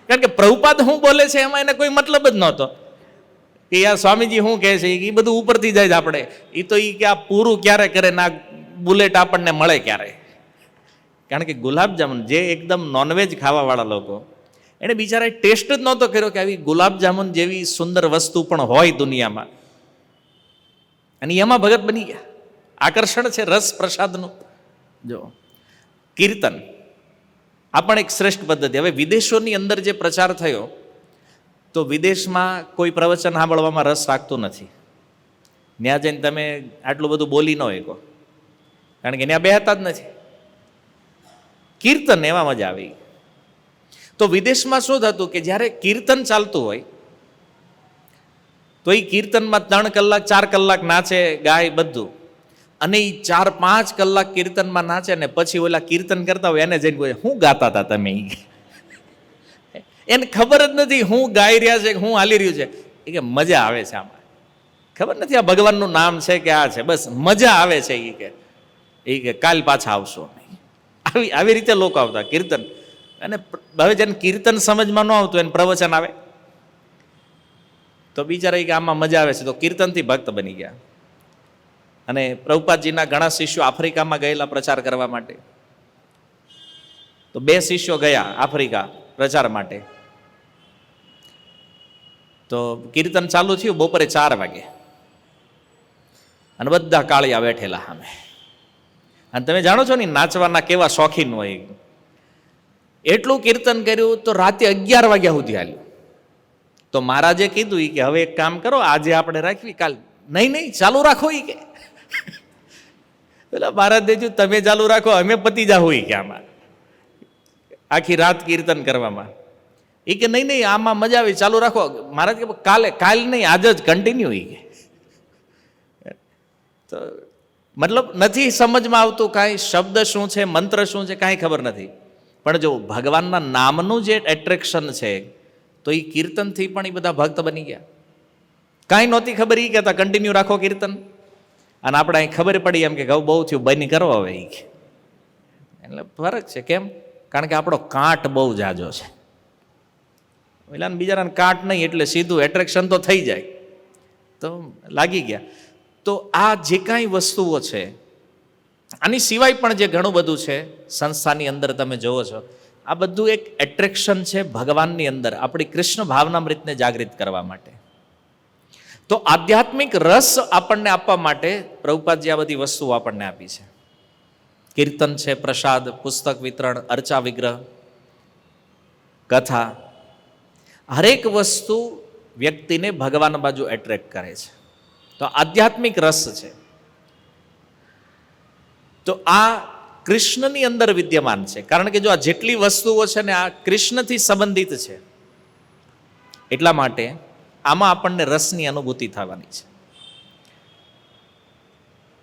Speaker 1: કારણ કે પ્રભુપાદ શું બોલે છે એમાં એને કોઈ મતલબ જ નહોતો કે યાર સ્વામીજી શું કહે છે, એ બધું ઉપરથી જાય છે. આપણે એ તો એ કે આ પૂરું ક્યારે કરે ને આ બુલેટ આપણને મળે ક્યારે. કારણ કે ગુલાબજામુન જે એકદમ નોનવેજ ખાવાવાળા લોકો, એને બિચારાએ ટેસ્ટ જ નહોતો કર્યો કે આવી ગુલાબજામુન જેવી સુંદર વસ્તુ પણ હોય દુનિયામાં, અને એમાં ભગત બની ગયા. આકર્ષણ છે રસ પ્રસાદનું. જો કીર્તન આ પણ એક શ્રેષ્ઠ પદ્ધતિ. હવે વિદેશોની અંદર જે પ્રચાર થયો, તો વિદેશમાં કોઈ પ્રવચન સાંભળવામાં રસ રાખતું નથી. ત્યાં જઈને તમે આટલું બધું બોલી ન શકો, કારણ કે ત્યાં બેહતા જ નથી. કીર્તન એમાં મજા આવી. તો વિદેશમાં શું થતું કે જ્યારે કીર્તન ચાલતું હોય તો એ કીર્તનમાં 3 કલાક 4 કલાક નાચે ગાય બધું, અને એ 4-5 કલાક કીર્તનમાં નાચે ને પછી ઓલા કીર્તન કરતા હોય એને જઈને શું ગાતા હતા તમે, એને ખબર જ નથી હું ગાઈ રહ્યા છે, હું હાલી રહ્યું છે. એ કે મજા આવે છે આમાં, ખબર નથી આ ભગવાનનું નામ છે કે આ છે, બસ મજા આવે છે. એ કે કાલ પાછા આવશો. આવી રીતે લોકો આવતા કીર્તન. અને હવે જેને કીર્તન સમજમાં ન આવતું એને પ્રવચન આવે તો બિચારા કે આમાં મજા આવે છે, તો કીર્તનથી ભક્ત બની ગયા. અને પ્રભુપાદજીના ઘણા શિષ્યો આફ્રિકામાં ગયેલા પ્રચાર કરવા માટે. તો 2 શિષ્યો ગયા આફ્રિકા પ્રચાર માટે. તો કીર્તન ચાલુ થયું બપોરે 4 વાગે, અને બધા કાળિયા બેઠેલા સામે. અને તમે જાણો છો ને નાચવાના કેવા શોખીન હોય. એટલું કીર્તન કર્યું તો રાતે 11 વાગ્યા સુધી હાલ્યું. તો મહારાજે કીધું કે હવે એક કામ કરો, આજે આપણે રાખવી, કાલ નહીં ચાલુ રાખો. એ કે પેલા મહારાજ દેજો તમે ચાલુ રાખો, અમે પતી જા હોય કે આમાં આખી રાત કીર્તન કરવામાં. એ કે નહીં આમાં મજા આવી, ચાલુ રાખો. મહારાજ કે કાલ નહીં, આજ જ કન્ટિન્યુ. એ કે તો મતલબ નથી સમજમાં આવતું કાંઈ, શબ્દ શું છે, મંત્ર શું છે, કાંઈ ખબર નથી. પણ જો ભગવાનના નામનું જે એટ્રેક્શન છે, તો એ કીર્તનથી પણ એ બધા ભક્ત બની ગયા. કાંઈ નહોતી ખબર, એ કહેતા કન્ટિન્યુ રાખો કીર્તન. અને આપણે અહીં ખબર પડી એમ કે ઘઉં બહુ થયું, બની કરો હવે. એટલે ફરક છે. કેમ? કારણ કે આપણો કાંટ બહુ જાજો છે. પેલા બીજાને કાંટ નહીં એટલે સીધું એટ્રેક્શન તો થઈ જાય, તો લાગી ગયા. તો આ જે કાંઈ વસ્તુઓ છે, આની સિવાય પણ જે ઘણું બધું છે સંસ્થાની અંદર તમે જોવો છો, આ બધું એક એટ્રેક્શન છે ભગવાનની અંદર, આપણી કૃષ્ણ ભાવનામૃતને જાગૃત કરવા માટે. તો આધ્યાત્મિક રસ આપણને આપવા માટે પ્રભુપાદજી આ બધી વસ્તુઓ આપણને આપી છે. કીર્તન છે, પ્રસાદ, પુસ્તક વિતરણ, અર્ચા વિગ્રહ, કથા, હરેક વસ્તુ વ્યક્તિને ભગવાન બાજુ એટ્રેક્ટ કરે છે. તો આધ્યાત્મિક રસ છે. તો આ કૃષ્ણની અંદર વિદ્યમાન છે. કારણ કે જો આ જેટલી વસ્તુઓ છે ને આ કૃષ્ણથી સંબંધિત છે. એટલા માટે આમાં આપણને રસની અનુભૂતિ થવાની છે.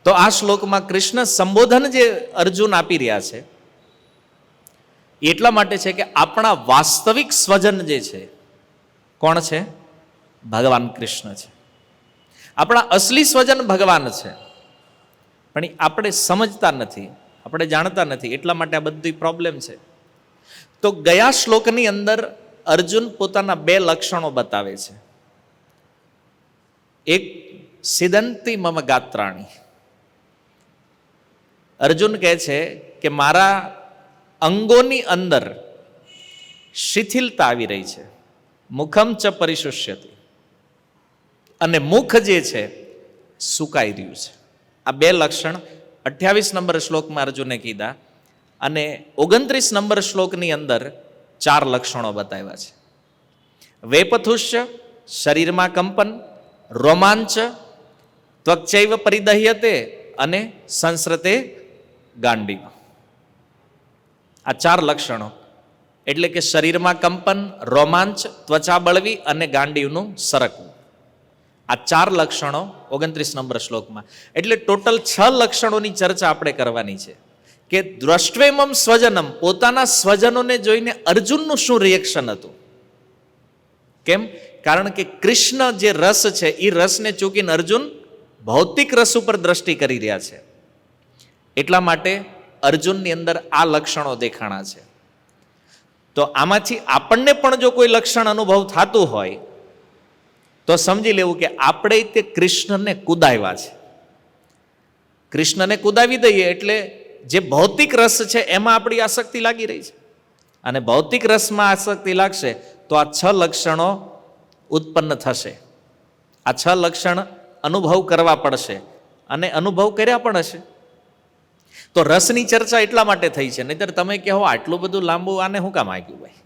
Speaker 1: તો આ શ્લોકમાં કૃષ્ણ સંબોધન જે અર્જુન આપી રહ્યા છે એટલા માટે છે કે આપણા વાસ્તવિક સ્વજન જે છે કોણ છે? ભગવાન કૃષ્ણ છે. આપણા અસલી સ્વજન ભગવાન છે, પણ આપણે સમજતા નથી, આપણે જાણતા નથી, એટલા માટે આ બધી પ્રોબ્લેમ છે. તો ગયા શ્લોકની અંદર અર્જુન પોતાના બે લક્ષણો બતાવે છે. એક સિદંતી મમ ગાત્રાણી. અર્જુન કહે છે કે મારા અંગોની અંદર શિથિલતા આવી રહી છે. મુખમ ચ પરિશુષ્યતિ, અને મુખ જે છે સુકાઈ રહ્યું છે. આ બે લક્ષણ 28 નંબર શ્લોકમાં અર્જુને કીધા, અને 29 નંબર શ્લોકની અંદર 4 લક્ષણો બતાવ્યા છે. વેપથુષ્ય, શરીરમાં કંપન, રોમાંચ, ત્વચૈવ પરિદહ્યતે, અને સંસ્રતે ગાંડી. આ 4 લક્ષણો એટલે કે શરીરમાં કંપન, રોમાંચ, ત્વચા બળવી અને ગાંડીવનું સરકવું. આ 4 લક્ષણો 29 નંબર શ્લોકમાં. એટલે ટોટલ 6 લક્ષણોની ચર્ચા આપણે કરવાની છે કે દ્રષ્ટ્વેમમ સ્વજનમ, પોતાના સ્વજનોને જોઈને અર્જુનનું શું રિએક્શન હતું. કેમ? કારણ કે કૃષ્ણ જે રસ છે એ રસને ચૂકીને અર્જુન ભૌતિક રસ ઉપર દ્રષ્ટિ કરી રહ્યા છે. એટલા માટે અર્જુનની અંદર આ લક્ષણો દેખાણા છે. તો આમાંથી આપણને પણ જો કોઈ લક્ષણ અનુભવ થતું હોય તો સમજી લેવું કે આપણે તે કૃષ્ણને કુદાવ્યા છે. કૃષ્ણને કુદાવી દઈએ એટલે જે ભૌતિક રસ છે એમાં આપણી આસક્તિ લાગી રહી છે, અને ભૌતિક રસમાં આસક્તિ લાગશે તો આ 6 લક્ષણો ઉત્પન્ન થશે. આ 6 લક્ષણ અનુભવ કરવા પડશે, અને અનુભવ કર્યા પણ હશે. તો રસની ચર્ચા એટલા માટે થઈ છે, નહીતર તમે કહો આટલું બધું લાંબુ આને શું કામ આગ્યું ભાઈ.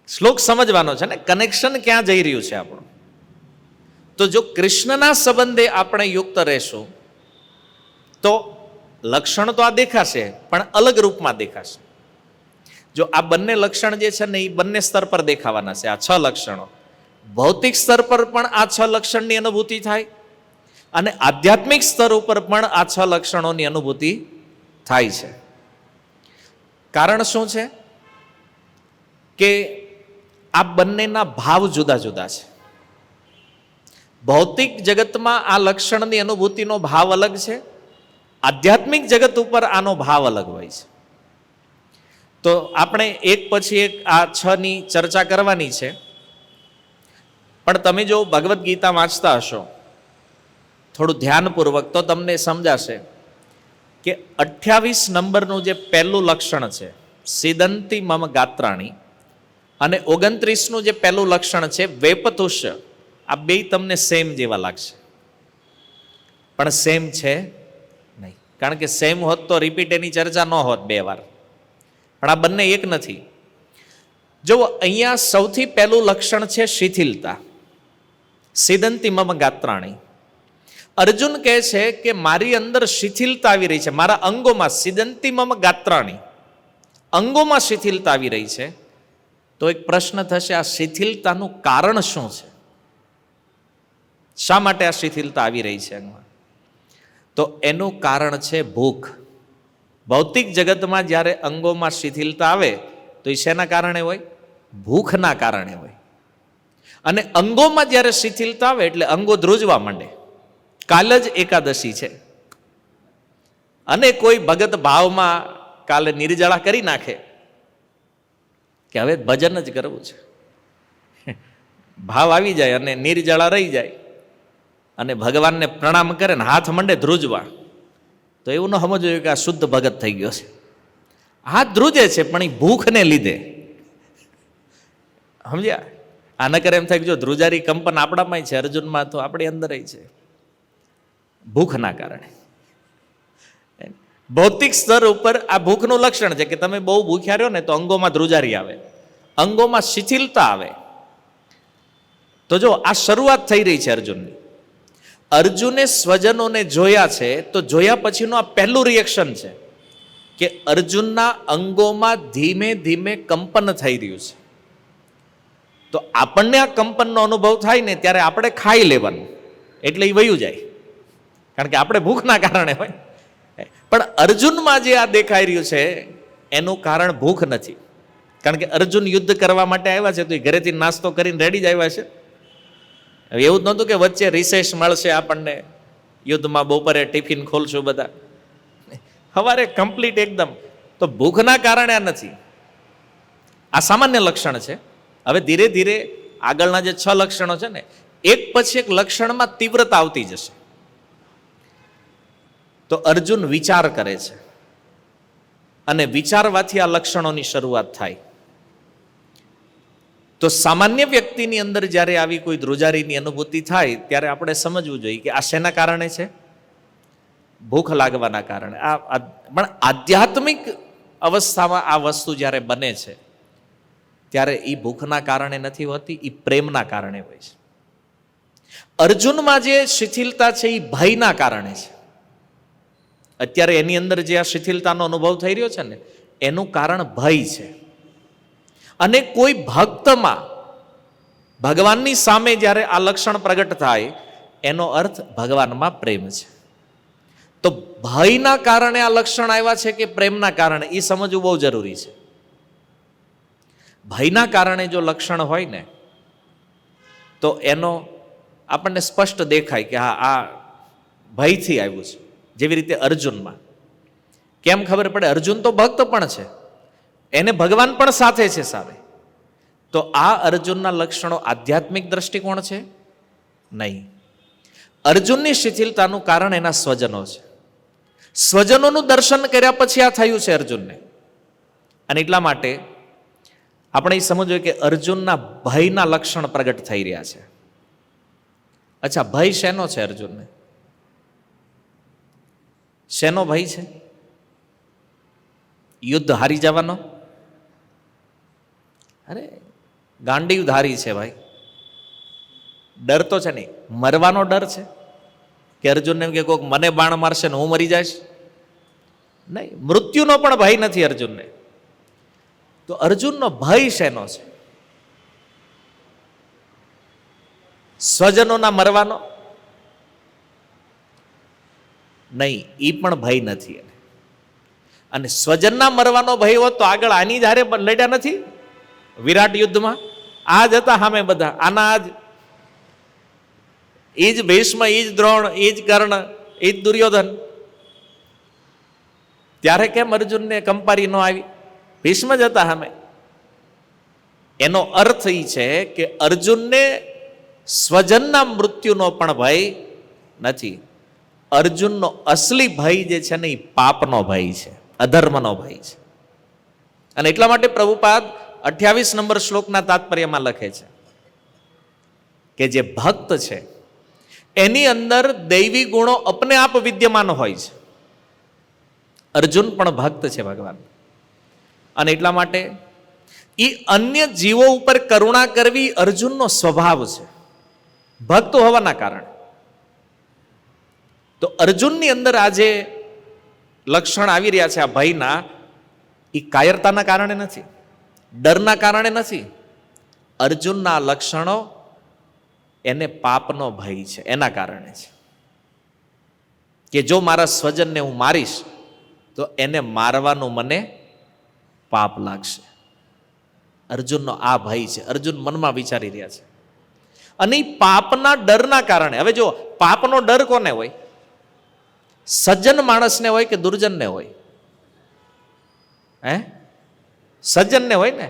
Speaker 1: શ્લોક સમજવાનો છે ને, કનેક્શન ક્યાં જઈ રહ્યું છે આપણું. તો જો કૃષ્ણના સંબંધે આપણે યુક્ત રહેશું તો લક્ષણ તો આ દેખાશે, પણ અલગ રૂપમાં દેખાશે. જો આ બંને લક્ષણ જે છે ને એ બંને સ્તર પર દેખાવાના છે. આ 6 લક્ષણો ભૌતિક સ્તર પર પણ આ 6 લક્ષણની અનુભૂતિ થાય, અને આધ્યાત્મિક સ્તર ઉપર પણ આ 6 લક્ષણોની અનુભૂતિ થાય છે. કારણ શું છે? કે આ બંનેના ભાવ જુદા જુદા છે. ભૌતિક જગતમાં આ લક્ષણની અનુભૂતિનો ભાવ અલગ છે, આધ્યાત્મિક જગત ઉપર આનો ભાવ અલગ હોય છે. તો આપણે એક પછી એક આ 6 ની ચર્ચા કરવાની છે. પણ તમે જો ભગવદ્ ગીતા વાંચતા હશો થોડું ધ્યાનપૂર્વક તો તમને સમજાશે કે 28 નંબરનું જે પહેલું લક્ષણ છે સિદંતી મમ ગાત્રાણી, અને 29નું જે પહેલું લક્ષણ છે વેપતુષ્ય, આ બે તમને સેમ જેવા લાગશે, પણ સેમ છે નહીં. કારણ કે સેમ હોત તો રિપીટ એની ચર્ચા ન હોત 2 વાર, પણ આ બંને એક નથી. જો અહીંયા સૌથી પહેલું લક્ષણ છે શિથિલતા, સિદંતી મમ ગાત્રાણી. અર્જુન કહે છે કે મારી અંદર શિથિલતા આવી રહી છે, મારા અંગોમાં, સિદંતી મમ ગાત્રાણી, અંગોમાં શિથિલતા આવી રહી છે. તો એક પ્રશ્ન થશે, આ શિથિલતાનું કારણ શું છે? શા માટે આ શિથિલતા આવી રહી છે અંગમાં? તો એનું કારણ છે ભૂખ. ભૌતિક જગતમાં જ્યારે અંગોમાં શિથિલતા આવે તો એ શેના કારણે હોય? ભૂખના કારણે હોય. અને અંગોમાં જ્યારે શિથિલતા આવે એટલે અંગો ધ્રુજવા માંડે. કાલ જ એકાદશી છે, અને કોઈ ભગત ભાવમાં કાલે નિર્જળા કરી નાખે કે હવે ભજન જ કરવું છે, ભાવ આવી જાય અને નિર્જળા રહી જાય, અને ભગવાનને પ્રણામ કરે ને હાથ મંડે ધ્રુજવા, તો એવું ન સમજવું કે આ શુદ્ધ ભગત થઈ ગયો છે. હાથ ધ્રુજે છે પણ એ ભૂખને લીધે. સમજ્યા? આ ન કરે એમ થાય કે જો ધ્રુજારી કંપન આપણામાં છે, અર્જુનમાં તો આપણી અંદર છે, ભૂખના કારણે. ભૌતિક સ્તર ઉપર આ ભૂખનું લક્ષણ છે કે તમે બહુ ભૂખ્યા રહ્યો ને તો અંગોમાં ધ્રુજારી આવે, અંગોમાં શિથિલતા આવે. તો જો આ શરૂઆત થઈ રહી છે અર્જુનની. અર્જુને સ્વજનોને જોયા છે, તો જોયા પછીનું આ પહેલું રિએક્શન છે કે અર્જુનના અંગોમાં ધીમે ધીમે કંપન થઈ રહ્યું છે. તો આપણને આ કંપનનો અનુભવ થાય ને ત્યારે આપણે ખાઈ લેવાનું, એટલે એ વયું જાય, કારણ કે આપણે ભૂખના કારણે હોય. પણ અર્જુનમાં જે આ દેખાઈ રહ્યું છે એનું કારણ ભૂખ નથી, કારણ કે અર્જુન યુદ્ધ કરવા માટે આવ્યા છે તો એ ઘરેથી નાસ્તો કરીને રેડી જ આવ્યા છે. એવું જ નહોતું કે વચ્ચે રિસેસ મળશે આપણને, યુદ્ધમાં બપોરે ટિફિન ખોલશું બધા, સવારે કમ્પ્લીટ એકદમ. તો ભૂખના કારણે આ નથી, આ સામાન્ય લક્ષણ છે. હવે ધીરે ધીરે આગળના જે 6 લક્ષણો છે ને, એક પછી એક લક્ષણમાં તીવ્રતા આવતી જશે. તો અર્જુન વિચાર કરે છે અને વિચારવાથી આ લક્ષણોની શરૂઆત થાય. તો સામાન્ય વ્યક્તિની અંદર જ્યારે આવી કોઈ ધ્રુજારીની અનુભૂતિ થાય ત્યારે આપણે સમજવું જોઈએ કે આ શેના કારણે છે? ભૂખ લાગવાના કારણે. પણ આધ્યાત્મિક અવસ્થામાં આ વસ્તુ જ્યારે બને છે ત્યારે એ ભૂખના કારણે નથી હોતી, એ પ્રેમના કારણે હોય છે. અર્જુનમાં જે શિથિલતા છે એ ભયના કારણે છે. અત્યારે એની અંદર જે આ શિથિલતાનો અનુભવ થઈ રહ્યો છે ને, એનું કારણ ભય છે. અને કોઈ ભક્તમાં ભગવાનની સામે જ્યારે આ લક્ષણ પ્રગટ થાય એનો અર્થ ભગવાનમાં પ્રેમ છે. તો ભયના કારણે આ લક્ષણ આવ્યા છે કે પ્રેમના કારણે, એ સમજવું બહુ જરૂરી છે. ભયના કારણે જો લક્ષણ હોય ને તો એનો આપણને સ્પષ્ટ દેખાય કે હા, આ ભયથી આવ્યું છે. જેવી રીતે અર્જુનમાં કેમ ખબર પડે? અર્જુન તો ભક્ત પણ છે, એને ભગવાન પણ સાથે છે સામે. તો આ અર્જુનના લક્ષણો આધ્યાત્મિક દ્રષ્ટિકોણ છે નહીં. અર્જુનની શિથિલતાનું કારણ એના સ્વજનો છે. સ્વજનોનું દર્શન કર્યા પછી આ થયું છે અર્જુનને. અને એટલા માટે આપણે એ સમજવું કે અર્જુનના ભયના લક્ષણ પ્રગટ થઈ રહ્યા છે. અચ્છા, ભય શેનો છે અર્જુનને? શેનો ભય છે? યુદ્ધ હારી જવાનો? અરે ગાંડીવ ધારી છે ભાઈ. ડર તો છે નહીં, મરવાનો ડર છે કે અર્જુનને એમ કે કોઈક મને બાણ મારશે ને હું મરી જઈશ? નહીં, મૃત્યુનો પણ ભય નથી અર્જુનને. તો અર્જુનનો ભય શેનો છે? સ્વજનોના મરવાનો? નહીં, એ પણ ભય નથી એને. અને સ્વજનના મરવાનો ભય હોત તો આગળ આની જ હારે લડ્યા નથી વિરાટ યુદ્ધમાં? આ જ હતા સામે બધા, આના આજ એ જ ભીષ્મ, એ જ દ્રોણ, એ જ કર્ણ, એ જ દુર્યોધન. ત્યારે કેમ અર્જુનને કંપારી ન આવી? ભીષ્મ જ હતા સામે. એનો અર્થ એ છે કે અર્જુનને સ્વજનના મૃત્યુનો પણ ભય નથી. અર્જુનનો અસલી ભય જે છે ને એ પાપનો ભય છે, અધર્મનો ભય છે. અને એટલા માટે પ્રભુપાદ 28 નંબર શ્લોકના તાત્પર્યમાં લખે છે કે જે ભક્ત છે એની અંદર દૈવી ગુણો અપને આપ વિદ્યમાન હોય છે. અર્જુન પણ ભક્ત છે ભગવાન. અને એટલા માટે એ અન્ય જીવો ઉપર કરુણા કરવી અર્જુનનો સ્વભાવ છે, ભક્ત હોવાના કારણે. તો અર્જુનની અંદર આજે લક્ષણ આવી રહ્યા છે આ ભયના, એ કાયરતાના કારણે નથી, ડરના કારણે નથી. અર્જુનના લક્ષણો એને પાપનો ભય છે એના કારણે છે કે જો મારા સ્વજનને હું મારીશ તો એને મારવાનું મને પાપ લાગશે. અર્જુનનો આ ભય છે, અર્જુન મનમાં વિચારી રહ્યા છે. અને પાપના ડરના કારણે, હવે જો પાપનો ડર કોને હોય? સજ્જન માણસને હોય કે દુર્જનને હોય? હે? સજ્જનને હોય ને.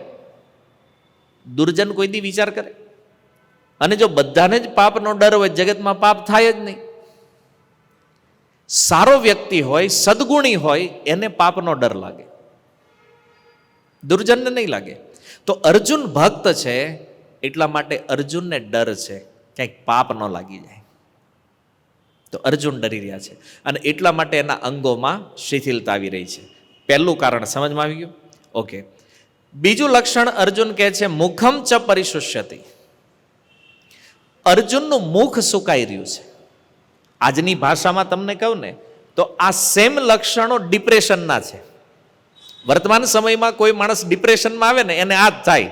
Speaker 1: દુર્જન કોઈ દી વિચાર કરે? અને જો બધાને જ પાપનો ડર હોય, જગતમાં પાપ થાય જ નહીં. સારો વ્યક્તિ હોય, સદગુણી હોય, એને પાપનો ડર લાગે, દુર્જનને નહીં લાગે. તો અર્જુન ભક્ત છે એટલા માટે અર્જુનને ડર છે ક્યાંક પાપ ન લાગી જાય. તો અર્જુન ડરી રહ્યા છે અને એટલા માટે એના અંગોમાં શિથિલતા આવી રહી છે. પહેલું કારણ સમજમાં આવી ગયું? ઓકે. બીજું લક્ષણ અર્જુન કહે છે મુખમ ચ પરિશુષ્યતિ. અર્જુનનું મુખ સુકાઈ રહ્યું છે. આજની ભાષામાં તમને કહું ને તો આ સેમ લક્ષણો ડિપ્રેશનના છે. વર્તમાન સમયમાં કોઈ માણસ ડિપ્રેશનમાં આવે ને એને આ જ થાય,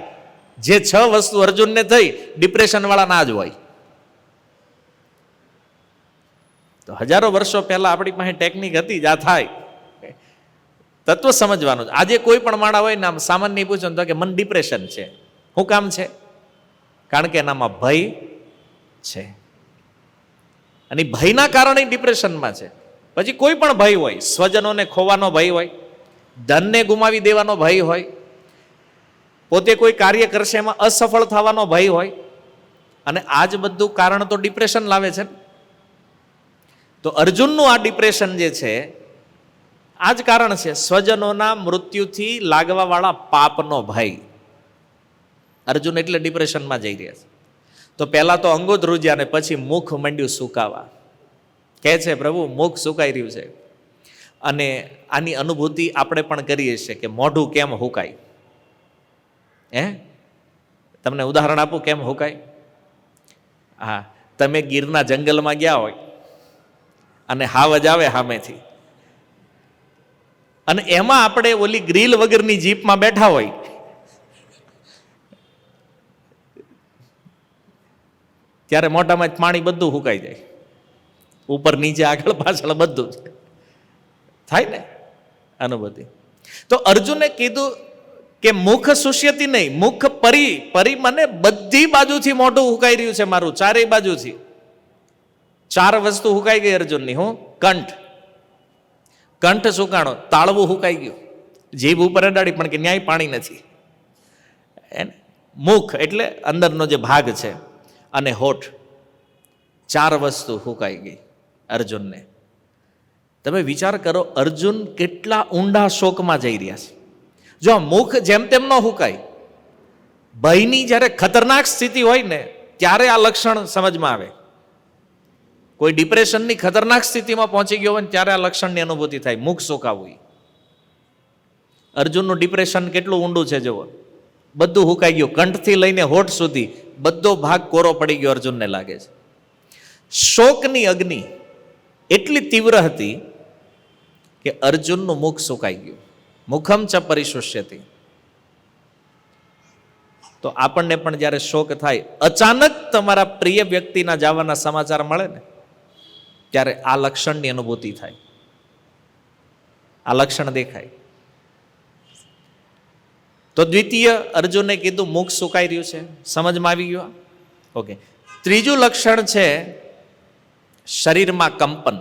Speaker 1: જે 6 વસ્તુ અર્જુનને થઈ ડિપ્રેશન વાળા ના જ હોય. તો હજારો વર્ષો પહેલા આપણી પાસે ટેકનિક હતી, જ આ થાય. તત્વ સમજવાનું. આજે કોઈ પણ માણા હોય ને આમ સામાન્ય પૂછો તો કે મને ડિપ્રેશન છે. શું કામ છે? કારણ કે એનામાં ભય છે, અને ભયના કારણે ડિપ્રેશનમાં છે. પછી કોઈ પણ ભય હોય, સ્વજનોને ખોવાનો ભય હોય, ધનને ગુમાવી દેવાનો ભય હોય, પોતે કોઈ કાર્ય કરશે એમાં અસફળ થવાનો ભય હોય, અને આ જ બધું કારણ તો ડિપ્રેશન લાવે છે. તો અર્જુનનું આ ડિપ્રેશન જે છે આ જ કારણ છે, સ્વજનોના મૃત્યુથી લાગવાવાળા પાપનો ભય. અર્જુન એટલે ડિપ્રેશનમાં જઈ રહ્યા છે. તો પહેલા તો અંગો ધ્રુજ્યા ને પછી મુખ મંડ્યું સુકાવા. કહે છે પ્રભુ મુખ સુકાઈ રહ્યું છે. અને આની અનુભૂતિ આપણે પણ કરીએ છીએ કે મોઢું કેમ હુકાય. તમને ઉદાહરણ આપું કેમ હુકાય? હા, તમે ગીરના જંગલમાં ગયા હોય અને હાવજ આવે સામેથી, અને એમાં આપણે ઓલી ગ્રીલ વગરની જીપમાં બેઠા હોય, ત્યારે મોઢામાં પાણી બધું હુકાઈ જાય, ઉપર નીચે આગળ પાછળ બધું થાય ને અનુભૂતિ. તો અર્જુને કીધું કે મુખ શુષ્યતી નહીં, મુખ પરી મને બધી બાજુથી મોઢું હુકાઈ રહ્યું છે મારું, ચારેય બાજુથી. 4 વસ્તુ હુકાઈ ગઈ અર્જુનની. હું કંઠ સુકાણો, તાળવું હુકાઈ ગયું, જીભ ઉપર અડાડી પણ કે ન્યાય પાણી નથી. મુખ એટલે અંદરનો જે ભાગ છે, અને હોઠ, 4 વસ્તુ હુકાઈ ગઈ અર્જુનને. તમે વિચાર કરો અર્જુન કેટલા ઊંડા શોકમાં જઈ રહ્યા છે. જો મુખ જેમ તેમ ન હુકાય, ભયની જ્યારે ખતરનાક સ્થિતિ હોય ને ત્યારે આ લક્ષણ સમજમાં આવે. કોઈ ડિપ્રેશનની ખતરનાક સ્થિતિમાં પહોંચી ગયો હોય ને ત્યારે આ લક્ષણની અનુભૂતિ થાય, મુખ સુકાવું. અર્જુનનું ડિપ્રેશન કેટલું ઊંડું છે જુઓ. બધું હુકાઈ ગયું, કંઠથી લઈને હોઠ સુધી બધો ભાગ કોરો પડી ગયો અર્જુનને લાગે છે. શોકની અગ્નિ એટલી તીવ્ર હતી કે અર્જુનનું મુખ સુકાઈ ગયું. મુખમ ચ પરિશુષ્યતિ. તો આપણને પણ જ્યારે શોક થાય, અચાનક તમારા પ્રિય વ્યક્તિના જવાના સમાચાર મળે ને ત્યારે આ લક્ષણની અનુભૂતિ થાય, આ લક્ષણ દેખાય. તો દ્વિતીય અર્જુને કીધું મુખ સુકાઈ રહ્યું છે, સમજમાં આવી ગયું. ઓકે, ત્રીજું લક્ષણ છે શરીરમાં કંપન.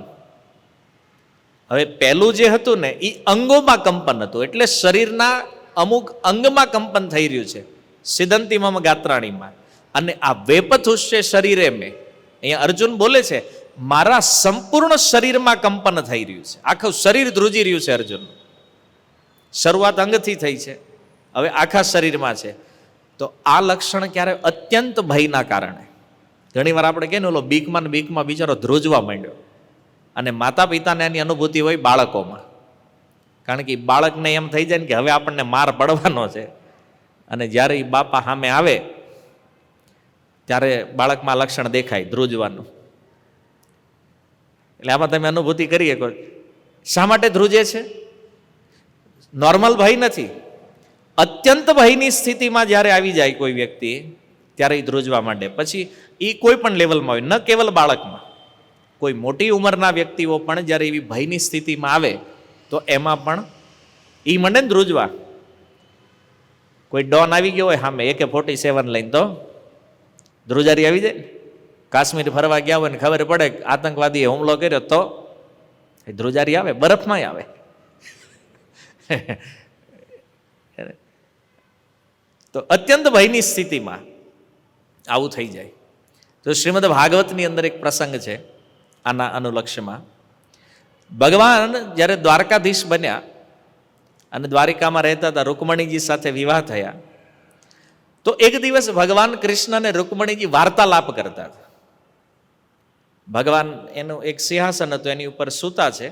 Speaker 1: હવે પહેલું જે હતું ને એ અંગોમાં કંપન હતું, એટલે શરીરના અમુક અંગમાં કંપન થઈ રહ્યું છે, સિદંતિમમ ગાત્રાણીમાં. અને આ વેપથુષ્ય શરીરે મેં, અહીંયા અર્જુન બોલે છે મારા સંપૂર્ણ શરીરમાં કંપન થઈ રહ્યું છે, આખું શરીર ધ્રુજી રહ્યું છે અર્જુન. શરૂઆત અંગથી થઈ છે, હવે આખા શરીરમાં છે. તો આ લક્ષણ ક્યારે? અત્યંત ભયના કારણે. ઘણી વાર આપણે કહીએ ને ઓલો બીકમાં બિચારો ધ્રુજવા માંડ્યો. અને માતા પિતાને એની અનુભૂતિ હોય બાળકોમાં, કારણ કે બાળકને એમ થઈ જાય ને કે હવે આપણને માર પડવાનો છે. અને જ્યારે એ બાપા સામે આવે ત્યારે બાળકમાં લક્ષણ દેખાય ધ્રુજવાનું. એટલે આમાં તમે અનુભૂતિ કરી શકો. શા માટે ધ્રુજે છે? નોર્મલ ભય નથી, અત્યંત ભયની સ્થિતિમાં જ્યારે આવી જાય કોઈ વ્યક્તિ ત્યારે એ ધ્રુજવા માંડે. પછી એ કોઈ પણ લેવલમાં હોય, ન કેવલ બાળકમાં, કોઈ મોટી ઉંમરના વ્યક્તિઓ પણ જ્યારે એવી ભયની સ્થિતિમાં આવે તો એમાં પણ એ મંડે ને ધ્રુજવા. કોઈ ડોન આવી ગયો હોય સામે AK-47 લઈને તો ધ્રુજારી આવી જાય. કાશ્મીર ફરવા ગયા હોય ને ખબર પડે આતંકવાદીએ હુમલો કર્યો તો ધ્રુજારી આવે, બરફમાં આવે. તો અત્યંત ભયની સ્થિતિમાં આવું થઈ જાય. તો શ્રીમદ ભાગવતની અંદર એક પ્રસંગ છે આના અનુલક્ષ્યમાં. ભગવાન જ્યારે દ્વારકાધીશ બન્યા અને દ્વારિકામાં રહેતા હતા, રૂકમણીજી સાથે વિવાહ થયા, તો એક દિવસ ભગવાન કૃષ્ણ અને રૂકમણીજી વાર્તાલાપ કરતા હતા. ભગવાન એનું એક સિંહાસન હતું, એની ઉપર સૂતા છે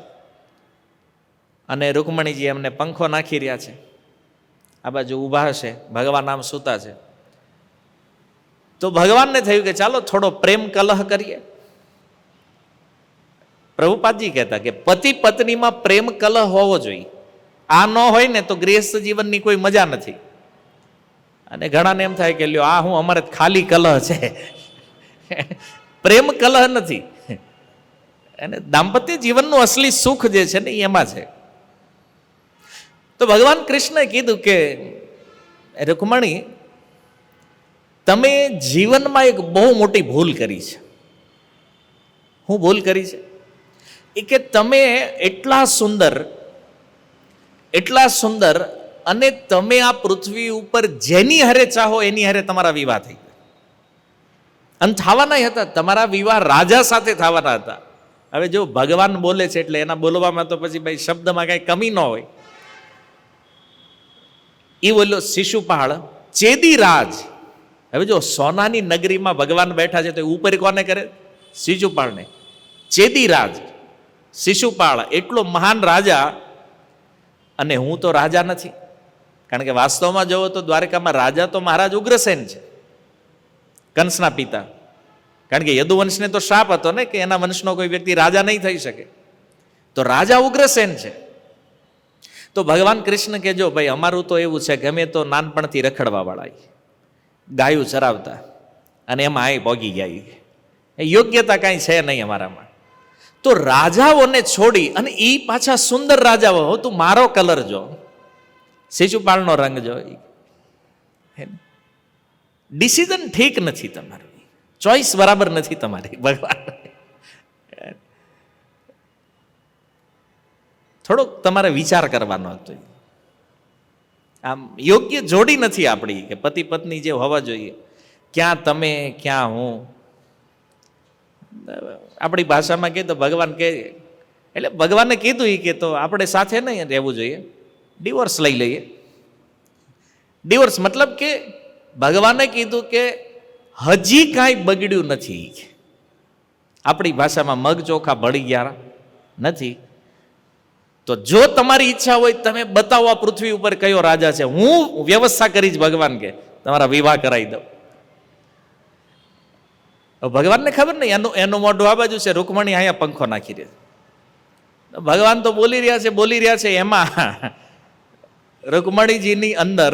Speaker 1: અને રૂકમણીજી એમને પંખો નાખી રહ્યા છે. આ બાજુ ઊભા છે, ભગવાન આમ સૂતા છે. તો ભગવાનને થયું કે ચાલો થોડો પ્રેમ કલહ કરીએ. પ્રભુપાદજી કહેતા કે પતિ પત્નીમાં પ્રેમ કલહ હોવો જોઈએ. આ ન હોય ને તો ગૃહસ્થ જીવનની કોઈ મજા નથી. અને ઘણાને એમ થાય કે લ્યો આ હું અમારે ખાલી કલહ છે, પ્રેમ કલહ નથી. અને દાંપત્ય જીવનનું અસલી સુખ જે છે ને એમાં છે. તો ભગવાન કૃષ્ણએ કીધું કે રૂકમણી, તમે જીવનમાં એક બહુ મોટી ભૂલ કરી છે. હું ભૂલ કરી છે એ કે તમે એટલા સુંદર અને તમે આ પૃથ્વી ઉપર જેની હારે ચાહો એની હારે તમારા વિવાહ થઈ ગયા. અને થવાના હતા, તમારા વિવાહ રાજા સાથે થવાના હતા. હવે જો ભગવાન બોલે છે એટલે એના બોલવામાં તો પછી ભાઈ શબ્દમાં કઈ કમી ન હોય. એ બોલ્યો શિશુપાળ ચેદી રાજ. હવે જો સોનાની નગરીમાં ભગવાન બેઠા છે તો ઉપર કોને કરે? શિશુપાળને. ચેદી રાજ શિશુપાળ એટલો મહાન રાજા, અને હું તો રાજા નથી. કારણ કે વાસ્તવમાં જોવો તો દ્વારકામાં રાજા તો મહારાજ ઉગ્રસેન છે, કંસના પિતા. કારણ કે યદુવંશને તો શાપ હતો ને કે એના વંશનો કોઈ વ્યક્તિ રાજા નહીં થઈ શકે. તો રાજા ઉગ્રસેન છે. તો ભગવાન કૃષ્ણ કે જો ભાઈ અમારું તો એવું છે કે અમે તો નાનપણથી રખડવા વાળા, ગાયું ચરાવતા, અને એમાં આ પોગી ગયા. યોગ્યતા કાંઈ છે નહીં અમારામાં. તો રાજાઓને છોડી અને એ પાછા સુંદર રાજાઓ, તું મારો કલર જો, શિશુપાળનો રંગ જો. ડિસિઝન ઠીક નથી તમારું, ચોઈસ બરાબર નથી તમારી. ભગવાન થોડોક તમારે વિચાર કરવાનો હતો. આમ યોગ્ય જોડી નથી આપણી કે પતિ પત્ની જે હોવા જોઈએ. ક્યાં તમે ક્યાં હું. આપણી ભાષામાં કહે તો ભગવાન કહે, એટલે ભગવાને કીધું એ કે તો આપણે સાથે નહીં રહેવું જોઈએ, ડિવોર્સ લઈ લઈએ. ડિવોર્સ મતલબ કે ભગવાને કીધું કે હજી કાંઈ બગડ્યું નથી. આપણી ભાષામાં મગ ચોખા ભળી ગયા નથી. તો જો તમારી ઈચ્છા હોય તમે બતાવો આ પૃથ્વી ઉપર કયો રાજા છે, હું વ્યવસ્થા કરીશ. ભગવાન કે તમારા વિવાહ કરાવી દઉં. ભગવાનને ખબર નહીં એનું મોઢું આ બાજુ છે, રૂકમણી અહીંયા પંખો નાખી દે. ભગવાન તો બોલી રહ્યા છે. એમાં રૂકમણીજીની અંદર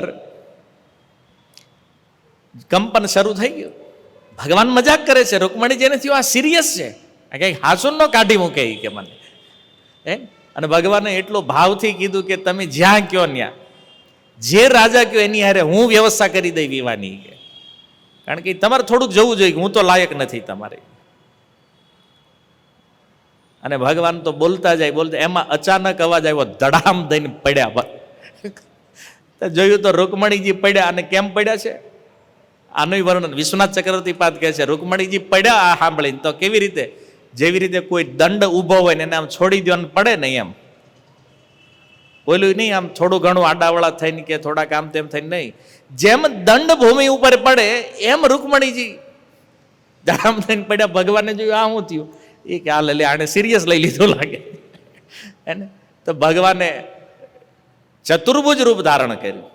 Speaker 1: કંપન શરૂ થઈ ગયું. ભગવાન મજાક કરે છે, રૂકમણીજીને થયું આ સિરિયસ છે, આ કઈ હાસુન નો કાઢી મૂકે કે મને. અને ભગવાને એટલો ભાવથી કીધું કે તમે જ્યાં કયો ત્યાં, જે રાજા કયો એની હારે હું વ્યવસ્થા કરી દઈ વિવાહની. કારણ કે તમારે થોડુંક જવું જોઈએ, હું તો લાયક નથી તમારે. અને ભગવાન તો બોલતા એમાં અચાનક અવાજ આવ્યો, ધડામ દઈને પડ્યા. જોયું તો રૂકમણીજી પડ્યા. અને કેમ પડ્યા છે આનું વર્ણન વિશ્વનાથ ચક્રવર્તી પાદ કહે છે. રૂકમણીજી પડ્યા આ સાંભળીને તો કેવી રીતે, જેવી રીતે કોઈ દંડ ઊભો હોય ને એને આમ છોડી દેવાનું પડે ને એમ. બોલ્યું નહીં આમ થોડું ઘણું આડાવડા થઈને કે થોડાક આમ તેમ થઈને નહીં, જેમ દંડ ભૂમિ ઉપર પડે એમ રૂકમણીજી ધડામ થઈને પડ્યા. ભગવાને જોયું આ શું થયું, એ કે આ લે આને સિરિયસ લઈ લીધું લાગે એને. તો ભગવાને ચતુર્ભુજ રૂપ ધારણ કર્યું.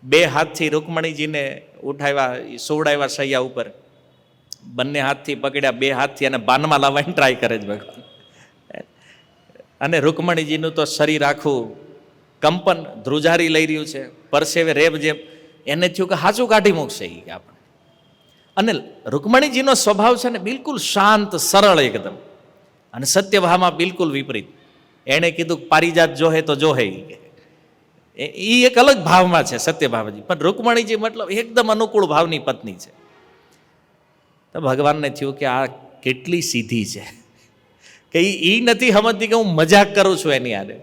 Speaker 1: બે હાથથી રૂકમણીજીને ઉઠાવ્યા, સોવડાવ્યા શૈયા ઉપર. બંને હાથથી પકડ્યા, બે હાથથી અને બાનમાં લાવવાની ટ્રાય કરે છે ભગવાન. અને રૂકમણીજીનું તો શરીર આખું કંપન ધ્રુજારી લઈ રહ્યું છે, પરસેવે રેબ જેમ. એને થયું કે હાચું કાઢી મૂકશે એ આપણે. અને રૂકમણીજીનો સ્વભાવ છે ને બિલકુલ શાંત સરળ એકદમ, અને સત્યભામાં બિલકુલ વિપરીત. એણે કીધું પારિજાત જોહે તો જોહે. એ એક અલગ ભાવમાં છે સત્યભાવજી, પણ રૂકમણીજી મતલબ એકદમ અનુકૂળ ભાવની પત્ની છે. તો ભગવાનને થયું કે આ કેટલી સીધી છે કે એ નથી સમજતી કે હું મજાક કરું છું એની આરે.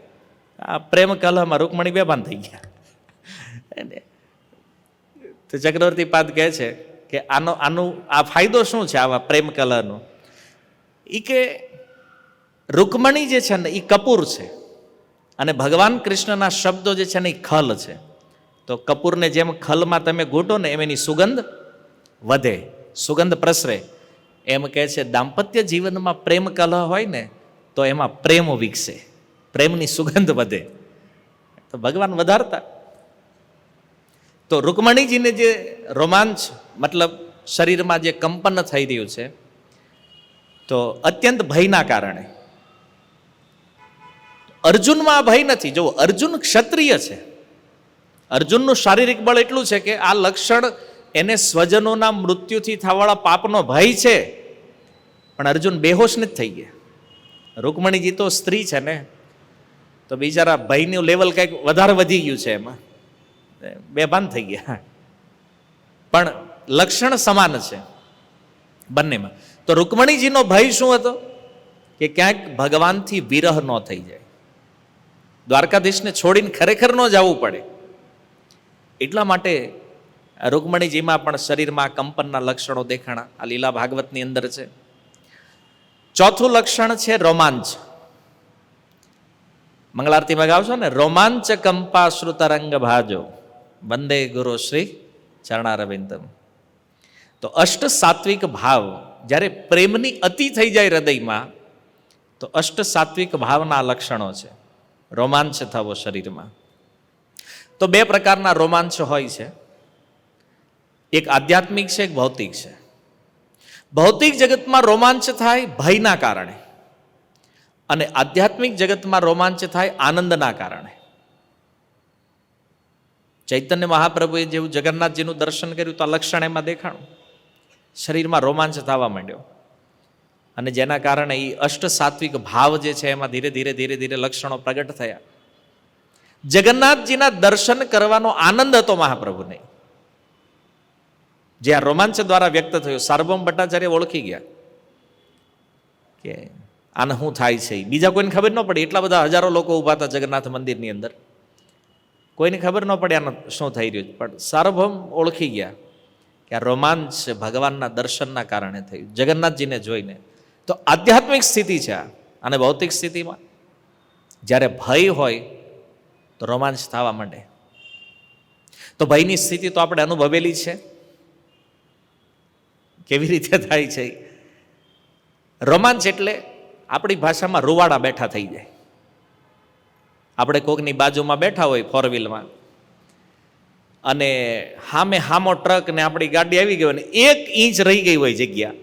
Speaker 1: આ પ્રેમ કલહમાં રૂકમણી બેભાન થઈ ગયા. તો ચક્રવર્તી પાદ કહે છે કે આનું આ ફાયદો શું છે આવા પ્રેમ કલહનો. એ કે રૂકમણી જે છે ને એ કપૂર છે, અને ભગવાન કૃષ્ણના શબ્દો જે છે ને એ ખલ છે. તો કપૂરને જેમ ખલમાં તમે ઘૂંટો ને એમ એની સુગંધ વધે, સુગંધ પ્રસરે. એમ કહે છે દાંપત્ય જીવનમાં પ્રેમ કલહ હોય ને તો એમાં પ્રેમ વિકસે, પ્રેમની સુગંધ વધે. તો ભગવાન વધારતા. તો રૂકમણીજીને જે રોમાંચ મતલબ શરીરમાં જે કંપન થઈ રહ્યું છે, તો અત્યંત ભયના કારણે. અર્જુનમાં આ ભય નથી. જો અર્જુન ક્ષત્રિય છે, અર્જુનનું શારીરિક બળ એટલું છે કે આ લક્ષણ એને સ્વજનોના મૃત્યુથી થવાવાળા પાપનો ભય છે, પણ અર્જુન બેહોશ નથી થઈ ગયા. રૂકમણીજી તો સ્ત્રી છે ને, તો બિચારા ભયનું લેવલ કંઈક વધારે વધી ગયું છે, એમાં બેભાન થઈ ગયા. પણ લક્ષણ સમાન છે બંનેમાં. તો રૂકમણીજીનો ભય શું હતો કે ક્યાંક ભગવાનથી વિરહ ન થઈ જાય, દ્વારકાધીશને છોડીને ખરેખર ન જવું પડે. એટલા માટે રૂકમણીજીમાં પણ શરીરમાં કંપનના લક્ષણો દેખાણા. આ લીલા ભાગવતની અંદર છે. ચોથું લક્ષણ છે રોમાંચ. મંગળારતીમાં ગાવશો ને, રોમાંચ કંપા શ્રુતરંગ ભાજો વંદે ગુરુ શ્રી ચરણારવિંદમ. તો અષ્ટ સાત્વિક ભાવ જ્યારે પ્રેમની અતિ થઈ જાય હૃદયમાં, તો અષ્ટ સાત્વિક ભાવના લક્ષણો છે. રોમાંચ થવો શરીરમાં. તો બે પ્રકારના રોમાંચ હોય છે, એક આધ્યાત્મિક છે, એક ભૌતિક છે. ભૌતિક જગતમાં રોમાંચ થાય ભયના કારણે, અને આધ્યાત્મિક જગતમાં રોમાંચ થાય આનંદના કારણે. ચૈતન્ય મહાપ્રભુએ જેવું જગન્નાથજીનું દર્શન કર્યું તો આ લક્ષણ એમાં દેખાણું. શરીરમાં રોમાંચ થવા માંડ્યો, અને જેના કારણે એ અષ્ટ સાત્વિક ભાવ જે છે એમાં ધીરે ધીરે ધીરે ધીરે લક્ષણો પ્રગટ થયા. જગન્નાથજીના દર્શન કરવાનો આનંદ હતો મહાપ્રભુને, જે આ રોમાંચ દ્વારા વ્યક્ત થયો. સાર્વભૌમ ભટ્ટાચાર્ય ઓળખી ગયા કે આને શું થાય છે. બીજા કોઈને ખબર ન પડી, એટલા બધા હજારો લોકો ઊભા હતા જગન્નાથ મંદિરની અંદર, કોઈને ખબર ન પડી આને શું થઈ રહ્યું. પણ સાર્વભૌમ ઓળખી ગયા કે આ રોમાંચ ભગવાનના દર્શનના કારણે થયું, જગન્નાથજીને જોઈને. તો આધ્યાત્મિક સ્થિતિ છે આ. અને ભૌતિક સ્થિતિમાં જ્યારે ભય હોય તો રોમાંચ થવા માંડે. તો ભયની સ્થિતિ તો આપણે અનુભવેલી છે. કેવી રીતે થાય છે રોમાંચ? એટલે આપણી ભાષામાં રૂવાડા બેઠા થઈ જાય. આપણે કોકની બાજુમાં બેઠા હોય ફોર વ્હીલમાં, અને સામે હામો ટ્રક ને આપણી ગાડી આવી ગઈ હોય ને 1 ઇંચ રહી ગઈ હોય જગ્યા,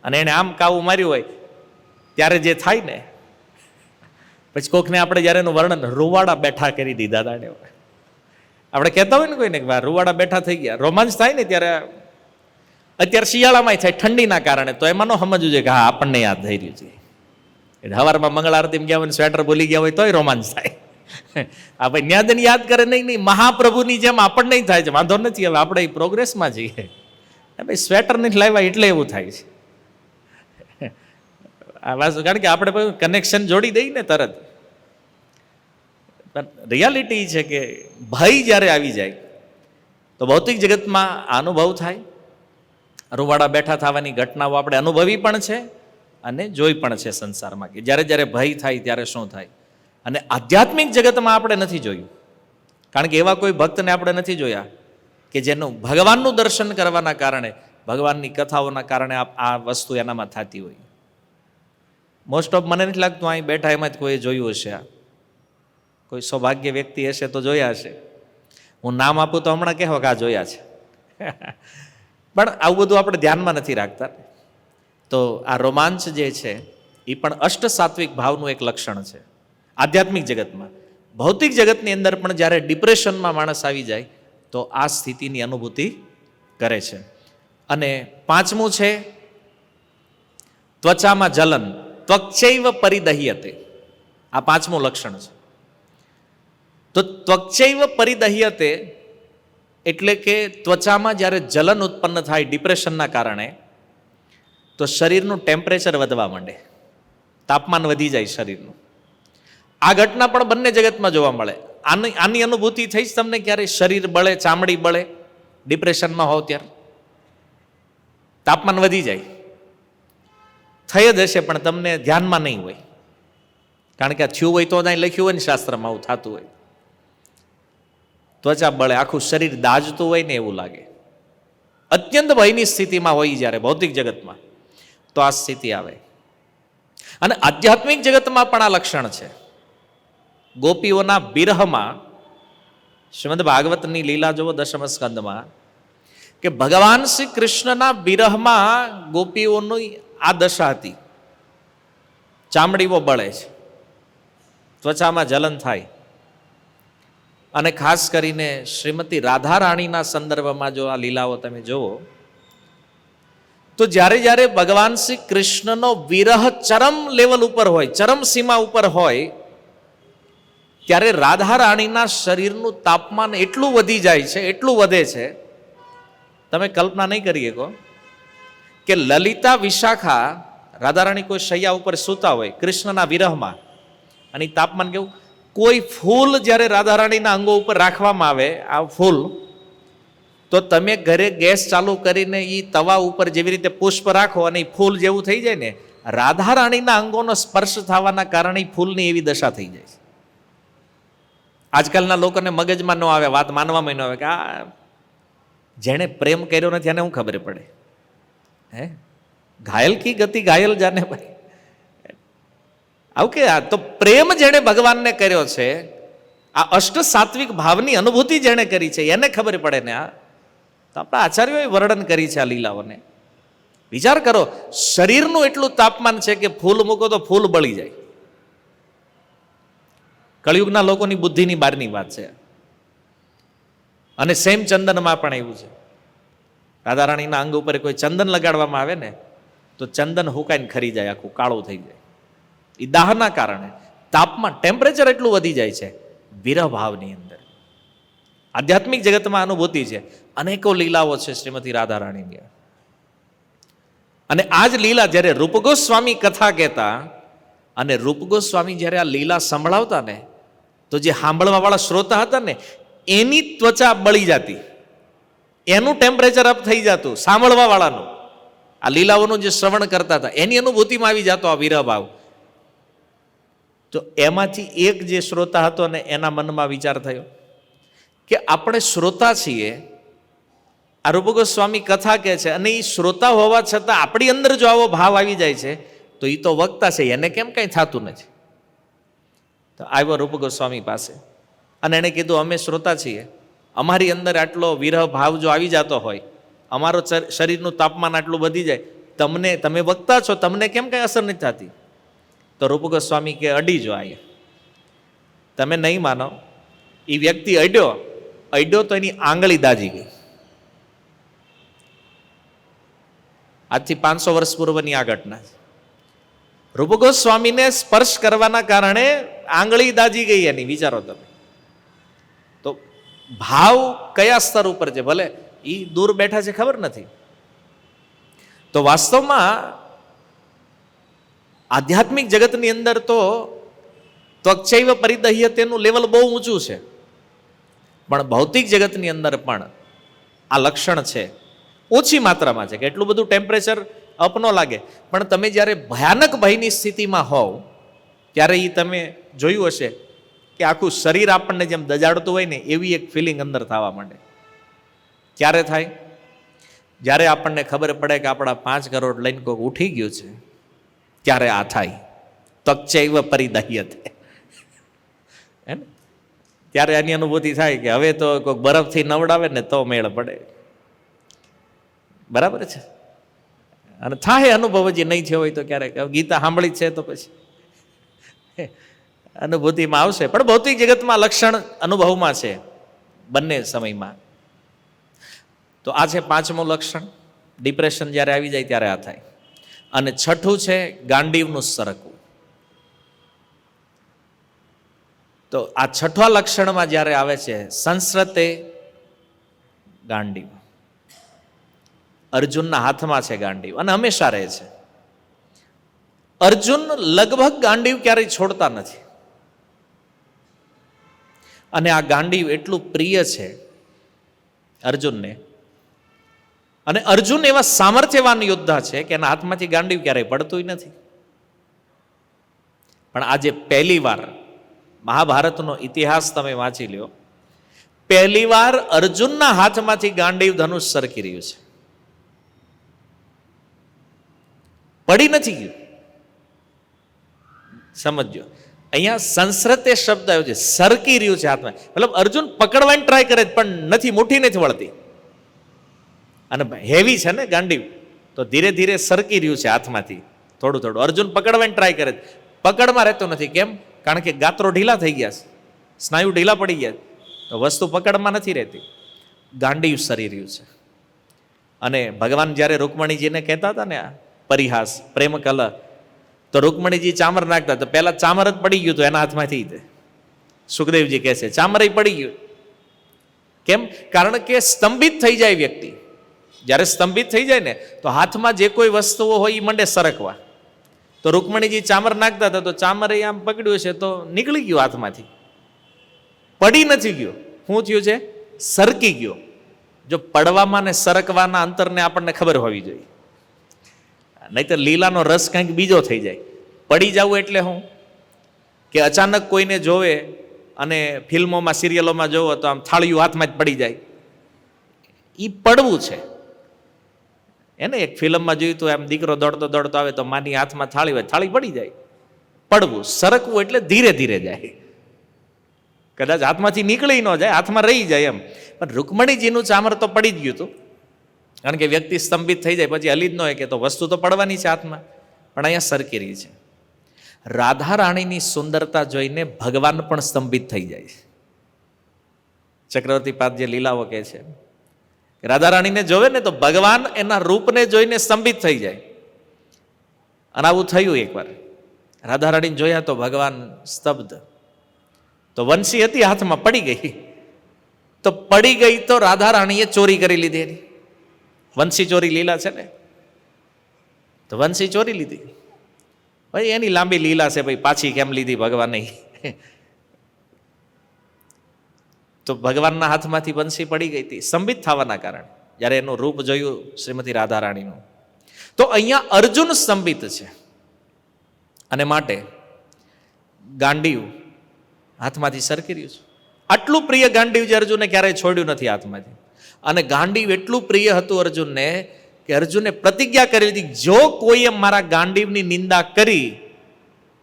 Speaker 1: અને એને આમ કાવું માર્યું હોય, ત્યારે જે થાય ને, પછી કોકને આપણે જ્યારે એનું વર્ણન રૂવાડા બેઠા કરી દીધા હતા ને, આપણે કહેતા હોય ને કોઈને કે રૂવાડા બેઠા થઈ ગયા, રોમાંચ થાય ને ત્યારે. અત્યારે શિયાળામાં થાય ઠંડીના કારણે, તો એમાં ન સમજવું છે કે હા આપણને યાદ થઈ રહ્યું છે. સવારમાં મંગળ આરતીમાં ગયા હોય સ્વેટર ભૂલી ગયા હોય તોય રોમાંચ થાય. આ ભાઈ ન્યાદન યાદ કરે નહીં, મહાપ્રભુની જેમ આપણને નહીં થાય છે. વાંધો નથી, હવે આપણે એ પ્રોગ્રેસમાં જઈએ. ભાઈ સ્વેટર નથી લાવ્યા એટલે એવું થાય છે. આ વાત કારણ કે આપણે કનેક્શન જોડી દઈએ ને તરત. રિયાલિટી છે કે ભય જ્યારે આવી જાય તો ભૌતિક જગતમાં અનુભવ થાય. રૂવાડા બેઠા થવાની ઘટનાઓ આપણે અનુભવી પણ છે અને જોઈ પણ છે સંસારમાં, કે જ્યારે જ્યારે ભય થાય ત્યારે શું થાય. અને આધ્યાત્મિક જગતમાં આપણે નથી જોયું, કારણ કે એવા કોઈ ભક્તને આપણે નથી જોયા કે જેનું ભગવાનનું દર્શન કરવાના કારણે, ભગવાનની કથાઓના કારણે આ વસ્તુ એનામાં થતી હોય. મોસ્ટ ઓફ મને નથી લાગતું અહીં બેઠા એમાં જ કોઈ જોયું હશે. આ કોઈ સૌભાગ્ય વ્યક્તિ હશે તો જોયા હશે. હું નામ આપું તો હમણાં કહેવો કે આ જોયા છે. પણ આવું બધું આપણે ધ્યાનમાં નથી રાખતા. તો આ રોમાંચ જે છે એ પણ અષ્ટ સાત્વિક ભાવનું એક લક્ષણ છે આધ્યાત્મિક જગતમાં. ભૌતિક જગતની અંદર પણ જ્યારે ડિપ્રેશનમાં માણસ આવી જાય તો આ સ્થિતિની અનુભૂતિ કરે છે. અને પાંચમું છે ત્વચામાં જલન, ત્વચૈવ પરિદહ્યતે. આ પાંચમું લક્ષણ છે. તો ત્વચૈવ પરિદહ્યતે એટલે કે ત્વચામાં જ્યારે જલન ઉત્પન્ન થાય ડિપ્રેશનના કારણે, તો શરીરનું ટેમ્પરેચર વધવા માંડે, તાપમાન વધી જાય શરીરનું. આ ઘટના પણ બંને જગતમાં જોવા મળે. આની અનુભૂતિ થઈ જ તમને ક્યારેય શરીર બળે, ચામડી બળે, ડિપ્રેશનમાં હોવ ત્યારે તાપમાન વધી જાય? થઈ જ હશે, પણ તમને ધ્યાનમાં નહીં હોય, કારણ કે આ થયું હોય તો ત્યાં લખ્યું હોય ને શાસ્ત્રમાં આવું થતું હોય. ત્વચા બળે, આખું શરીર દાઝતું હોય ને એવું લાગે. અત્યંત ભયની સ્થિતિમાં હોય જ્યારે ભૌતિક જગતમાં, તો આ સ્થિતિ આવે. અને આધ્યાત્મિક જગતમાં પણ આ લક્ષણ છે. ગોપીઓના બિરહમાં, શ્રીમદ ભાગવતની લીલા જુઓ 10મ સ્કંદમાં, કે ભગવાન શ્રી કૃષ્ણના બિરહમાં ગોપીઓની આ દશા હતી. ચામડીઓ બળે છે, ત્વચામાં જલન થાય, અને ખાસ કરીને શ્રીમતી રાધા રાણીના સંદર્ભમાં જો આ લીલાઓ તમે જુઓ તો જ્યારે જ્યારે ભગવાન શ્રી કૃષ્ણનો વિરહ ચરમ લેવલ ઉપર હોય, ચરમ સીમા ઉપર હોય, ત્યારે રાધા રાણીના શરીરનું તાપમાન એટલું વધી જાય છે, એટલું વધે છે, તમે કલ્પના નહીં કરી શકો કે લલિતા વિશાખા રાધા રાણી કોઈ શૈયા ઉપર સૂતા હોય કૃષ્ણના વિરહમાં, અને તાપમાન કેવું, કોઈ ફૂલ જ્યારે રાધા રાણીના અંગો ઉપર રાખવામાં આવે, આ ફૂલ, તો તમે ઘરે ગેસ ચાલુ કરીને એ તવા ઉપર જેવી રીતે પુષ્પ રાખો અને એ ફૂલ જેવું થઈ જાય ને, રાધા રાણીના અંગોનો સ્પર્શ થવાના કારણે ફૂલની એવી દશા થઈ જાય છે. આજકાલના લોકોને મગજમાં ન આવે, વાત માનવામાં ન આવે કે આ જેણે પ્રેમ કર્યો નથી એને શું ખબર પડે, હે ઘાયલ કી ગતિ ઘાયલ જાને ભાઈ. આવું કે આ તો પ્રેમ જેણે ભગવાનને કર્યો છે, આ અષ્ટ સાત્વિક ભાવની અનુભૂતિ જેણે કરી છે એને ખબર પડે ને. આ તો આપણા આચાર્યોએ વર્ણન કરી છે આ લીલાઓને. વિચાર કરો, શરીરનું એટલું તાપમાન છે કે ફૂલ મૂકો તો ફૂલ બળી જાય. કળિયુગના લોકોની બુદ્ધિની બહારની વાત છે. અને સેમ ચંદનમાં પણ એવું છે. રાધા રાણીના અંગ ઉપર કોઈ ચંદન લગાડવામાં આવે ને તો ચંદન હુકાઈને ખરી જાય, આખું કાળું થઈ જાય. એ દાહના કારણે તાપમાન, ટેમ્પરેચર એટલું વધી જાય છે વિરહ ભાવની અંદર. આધ્યાત્મિક જગતમાં અનુભૂતિ છે. અનેકો લીલાઓ છે શ્રીમતી રાધા રાણીની. અને આ જ લીલા જ્યારે રૂપ ગોસ્વામી કથા કહેતા અને રૂપ ગોસ્વામી જ્યારે આ લીલા સંભળાવતા ને, તો જે સાંભળવા વાળા શ્રોતા હતા ને એની ત્વચા બળી જતી, એનું ટેમ્પરેચર અપ થઈ જતું, સાંભળવા વાળાનું, આ લીલાઓનું જે શ્રવણ કરતા હતા એની અનુભૂતિમાં આવી જતો આ વિરહ ભાવ. તો એમાંથી એક જે શ્રોતા હતો ને એના મનમાં વિચાર થયો કે આપણે શ્રોતા છીએ, આ રૂપ ગોસ્વામી કથા કહે છે, અને એ શ્રોતા હોવા છતાં આપણી અંદર જો આવો ભાવ આવી જાય છે તો એ તો વક્તા છે, એને કેમ કંઈ થતું નથી. તો આવ્યો રૂપ ગોસ્વામી પાસે અને એણે કીધું, અમે શ્રોતા છીએ, અમારી અંદર આટલો વિરહ ભાવ જો આવી જતો હોય, અમારો શરીરનું તાપમાન આટલું વધી જાય, તમે વક્તા છો, તમને કેમ કંઈ અસર નથી થતી. તો રૂપ ગોસ્વામી કે અડી જો આયે, તમે નહીં માનો, એ વ્યક્તિ અડ્યો તો એની આંગળી દાજી ગઈ. આજથી 500 વર્ષ પૂર્વની આ ઘટના છે. રૂપ ગોસ્વામીને સ્પર્શ કરવાના કારણે આંગળી દાજી ગઈ એની. વિચારો તમે. તો ભાવ કયા સ્તર ઉપર છે, ભલે એ દૂર બેઠા છે ખબર નથી. તો વાસ્તવમાં આધ્યાત્મિક જગતની અંદર તો ત્વચૈવ પરિદહ્યતેનું લેવલ બહુ ઊંચું છે, પણ ભૌતિક જગતની અંદર પણ આ લક્ષણ છે, ઓછી માત્રામાં છે કે એટલું બધું ટેમ્પરેચર અપ ન લાગે. પણ તમે જ્યારે ભયાનક ભયની સ્થિતિમાં હોવ ત્યારે એ તમે જોયું હશે કે આખું શરીર આપણને જેમ દજાડતું હોય ને એવી એક ફિલિંગ અંદર થવા માંડે. ક્યારે થાય? જ્યારે આપણને ખબર પડે કે આપણા 5 કરોડ લઈને કોઈક ઉઠી ગયું છે, ત્યારે આ થાય. ત્વચૈવ પરિદહ્યતે, હે ને? ત્યારે આની અનુભૂતિ થાય કે હવે તો કોઈક બરફથી નવડાવે ને તો મેળ પડે. બરાબર છે? અને થાય અનુભવ, જે નહીં થયો હોય તો ક્યારેક ગીતા સાંભળી છે તો પછી અનુભૂતિમાં આવશે. પણ ભૌતિક જગતમાં લક્ષણ અનુભવમાં છે બંને સમયમાં. તો આ છે 5મું લક્ષણ. ડિપ્રેશન જ્યારે આવી જાય ત્યારે આ થાય. અને 6થું છે ગાંડીવનું સરકવું. તો આ 6થા લક્ષણમાં જ્યારે આવે છે સંસ્રતે ગાંડીવ. અર્જુનના હાથમાં છે ગાંડીવ અને હંમેશા રહે છે. અર્જુન લગભગ ગાંડીવ ક્યારેય છોડતા નથી. અને આ ગાંડીવ એટલું પ્રિય છે અર્જુનને. અને અર્જુન એવા સામર્થ્યવાન યોદ્ધા છે કે એના હાથમાંથી ગાંડીવ ક્યારેય પડતું નથી. પણ આજે પહેલી વાર મહાભારતનો ઇતિહાસ તમે વાંચી લ્યો, પહેલી વાર અર્જુનના હાથમાંથી ગાંડીવ ધનુષ સરકી રહ્યું છે. પડી નથી ગયું. સમજો, અહીંયા સંસ્રતે શબ્દ આવ્યો છે, સરકી રહ્યું છે હાથમાં. મતલબ અર્જુન પકડવાની ટ્રાય કરે પણ નથી, મુઠ્ઠી નથી વળતી. અને હેવી છે ને ગાંડીવ, તો ધીરે ધીરે સરકી રહ્યું છે હાથમાંથી થોડું થોડું. અર્જુન પકડવાની ટ્રાય કરે, પકડમાં રહેતો નથી. કેમ? કારણ કે ગાત્રો ઢીલા થઈ ગયા છે, સ્નાયુ ઢીલા પડી ગયા. તો વસ્તુ પકડમાં નથી રહેતી, ગાંડિયું સરી રહ્યું છે. અને ભગવાન જ્યારે રૂકમણીજીને કહેતા હતા ને પરિહાસ પ્રેમ કલહ, તો રૂકમણીજી ચામર નાખતા તો પહેલા ચામર જ પડી ગયું તો એના હાથમાંથી. સુખદેવજી કહે છે ચામર પડી ગયું. કેમ? કારણ કે સ્તંભિત થઈ જાય વ્યક્તિ. જ્યારે સ્તંભિત થઈ જાય ને તો હાથમાં જે કોઈ વસ્તુઓ હોય એ મંડે સરકવા. તો રૂકમણીજી ચામર નાખતા હતા તો ચામર આમ પકડ્યું છે તો નીકળી ગયું હાથમાંથી, પડી નથી ગયો. શું થયું છે? સરકી ગયો. જો પડવામાં ને સરકવાના અંતરને આપણને ખબર હોવી જોઈએ, નહીં તો લીલાનો રસ કંઈક બીજો થઈ જાય. પડી જવું એટલે શું કે અચાનક કોઈને જોવે અને ફિલ્મોમાં સિરિયલોમાં જોવો તો આમ થાળીયું હાથમાં જ પડી જાય, એ પડવું છે. એને એક ફિલ્મમાં જોયું તો એમ દીકરો દોડતો દોડતો આવે તો માની હાથમાં થાળી હોય, થાળી પડી જાય. પડવું, સરકવું એટલે ધીરે ધીરે જાય. કદાચ હાથમાંથી નીકળી ન જાય, હાથમાં રહી જાય એમ. પણ રૂકમણીજીનું ચામર તો પડી જ ગયું હતું, કારણ કે વ્યક્તિ સ્તંભિત થઈ જાય પછી હલી જ ન હોય કે તો વસ્તુ તો પડવાની છે હાથમાં, પણ અહીંયા સરકી રહી છે. રાધા રાણીની સુંદરતા જોઈને ભગવાન પણ સ્તંભિત થઈ જાય છે. ચક્રવર્તી પાદ જે લીલાઓ કહે છે, રાધા રાણીને જોવે ને તો ભગવાન એના રૂપને જોઈને સ્તંભિત થઈ જાય. અને આવું થયું એકવાર. રાધા રાણીને જોયા તો ભગવાન સ્તબ્ધ. તો વંશી હતી હાથમાં, પડી ગઈ. તો પડી ગઈ તો રાધા રાણીએ ચોરી કરી લીધી એની. વંશી ચોરી લીલા છે ને, તો વંશી ચોરી લીધી. ભાઈ એની લાંબી લીલા છે, ભાઈ પાછી કેમ લીધી ભગવાને. તો ભગવાનના હાથમાંથી વંશી પડી ગઈ હતી સ્તંભિત થવાના કારણે, જ્યારે એનું રૂપ જોયું શ્રીમતી રાધા રાણીનું. તો અહીંયા અર્જુન સ્તંભિત છે અને માટે ગાંડિયું હાથમાંથી સરકી રહ્યું છે. આટલું પ્રિય ગાંડિયું જે અર્જુને ક્યારેય છોડ્યું નથી હાથમાંથી. અને ગાંડિયું એટલું પ્રિય હતું અર્જુનને કે અર્જુને પ્રતિજ્ઞા કરી હતી, જો કોઈએ મારા ગાંડિવની નિંદા કરી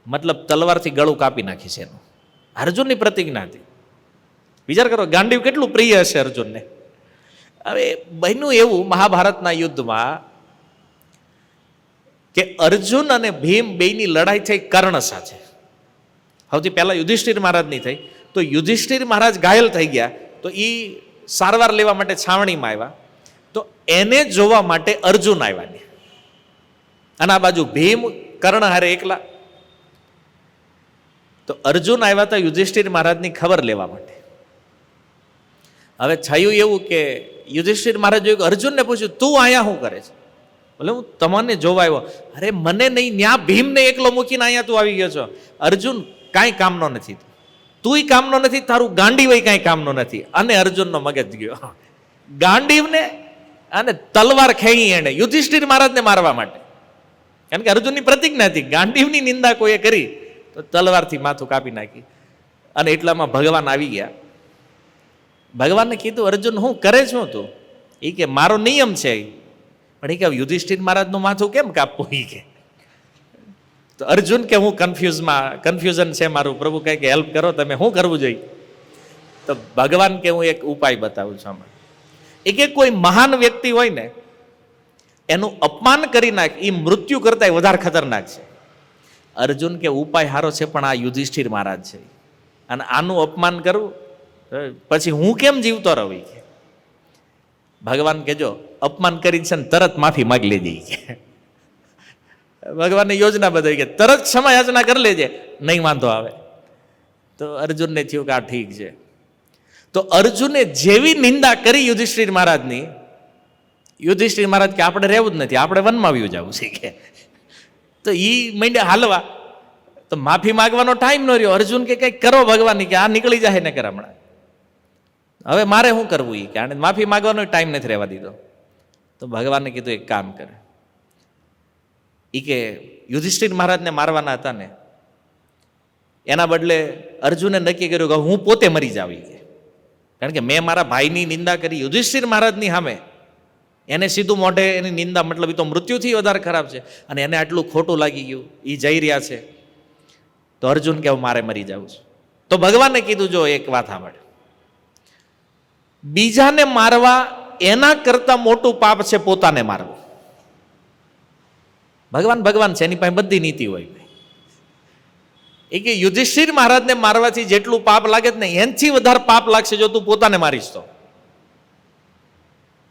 Speaker 1: મતલબ તલવારથી ગળું કાપી નાખીશ. એનું અર્જુનની પ્રતિજ્ઞા હતી. વિચાર કરો ગાંડિવ કેટલું પ્રિય હશે અર્જુનને. હવે બન્યું એવું મહાભારતના યુદ્ધમાં કે અર્જુન અને ભીમ બેયની લડાઈ થઈ કર્ણ સાથે. સૌથી પહેલા યુધિષ્ઠિર મહારાજની થઈ, તો યુધિષ્ઠિર મહારાજ ઘાયલ થઈ ગયા. તો એ સારવાર લેવા માટે છાવણીમાં આવ્યા. તો એને જોવા માટે અર્જુન આવ્યા. અને આ બાજુ ભીમ કર્ણ હારે એકલા. તો અર્જુન આવ્યા હતા યુધિષ્ઠિર મહારાજની ખબર લેવા માટે. હવે થયું એવું કે યુધિષ્ઠિર મહારાજ જોયું કે અર્જુનને પૂછ્યું, તું અહીંયા શું કરે છે? બોલે હું તમને જોવા આવ્યો. અરે મને નહીં, ન્યા ભીમને એકલો મૂકીને અહીંયા તું આવી ગયો છો. અર્જુન કાંઈ કામનો નથી, તુંય કામનો નથી, તારું ગાંડીવય કાંઈ કામનો નથી. અને અર્જુનનો મગજ ગયો ગાંડીવને, અને તલવાર ખેંચી એને યુધિષ્ઠિર મહારાજને મારવા માટે. કારણ કે અર્જુનની પ્રતિજ્ઞા હતી, ગાંડીવની નિંદા કોઈએ કરી તો તલવારથી માથું કાપી નાખી. અને એટલામાં ભગવાન આવી ગયા. ભગવાનને કીધું, અર્જુન હું કરે છું તું? એ કે મારો નિયમ છે. પણ એ કે યુધિષ્ઠિર મહારાજનું માથું કેમ કાપવું? એ કે તો અર્જુન કે હું કન્ફ્યુઝન છે મારું, પ્રભુ કહે કે હેલ્પ કરો તમે, શું કરવું જોઈએ? તો ભગવાન કે હું એક ઉપાય બતાવું છું આમાં. એ કે કોઈ મહાન વ્યક્તિ હોય ને એનું અપમાન કરી નાખ, એ મૃત્યુ કરતા વધારે ખતરનાક છે. અર્જુન કે ઉપાય સારો છે, પણ આ યુધિષ્ઠિર મહારાજ છે અને આનું અપમાન કરવું, પછી હું કેમ જીવતો રહું? કે ભગવાન કેજો અપમાન કરીને છે ને તરત માફી માગી લેજે. ભગવાનની યોજના બતાવી કે તરત ક્ષમા યાચના કરી લેજે, નહીં વાંધો આવે. તો અર્જુનને થયું કે આ ઠીક છે. તો અર્જુને જેવી નિંદા કરી યુધિષ્ઠિર મહારાજની, યુધિષ્ઠિર મહારાજ કે આપણે રહેવું જ નથી, આપણે વનમાં આવ્યું જવું છે કે. તો એ માંડ્યા હાલવા. તો માફી માગવાનો ટાઈમ ન રહ્યો. અર્જુન કે કંઈક કરો ભગવાનની, કે આ નીકળી જાય ને કર હમણાં. હવે મારે શું કરવું? એ કે આને માફી માગવાનો ટાઈમ નથી રહેવા દીધો. તો ભગવાને કીધું એક કામ કરે. એ કે યુધિષ્ઠિર મહારાજને મારવાના હતા ને, એના બદલે અર્જુને નક્કી કર્યું કે હું પોતે મરી જાવ. કારણ કે મેં મારા ભાઈની નિંદા કરી યુધિષ્ઠિર મહારાજની સામે, એને સીધું મોઢે એની નિંદા, મતલબ એ તો મૃત્યુથી વધારે ખરાબ છે, અને એને આટલું ખોટું લાગી ગયું, એ જઈ રહ્યા છે. તો અર્જુન કે મારે મરી જવું છે. તો ભગવાને કીધું, જો એક વાત સાંભળ, બીજાને મારવા એના કરતા મોટું પાપ છે પોતાને મારવું. ભગવાન છે, એની પાસે બધી નીતિ હોય. એ કે યુધિષ્ઠિર મહારાજને મારવાથી જેટલું પાપ લાગે ને એનથી વધારે પાપ લાગશે જો તું પોતાને મારીશ તો.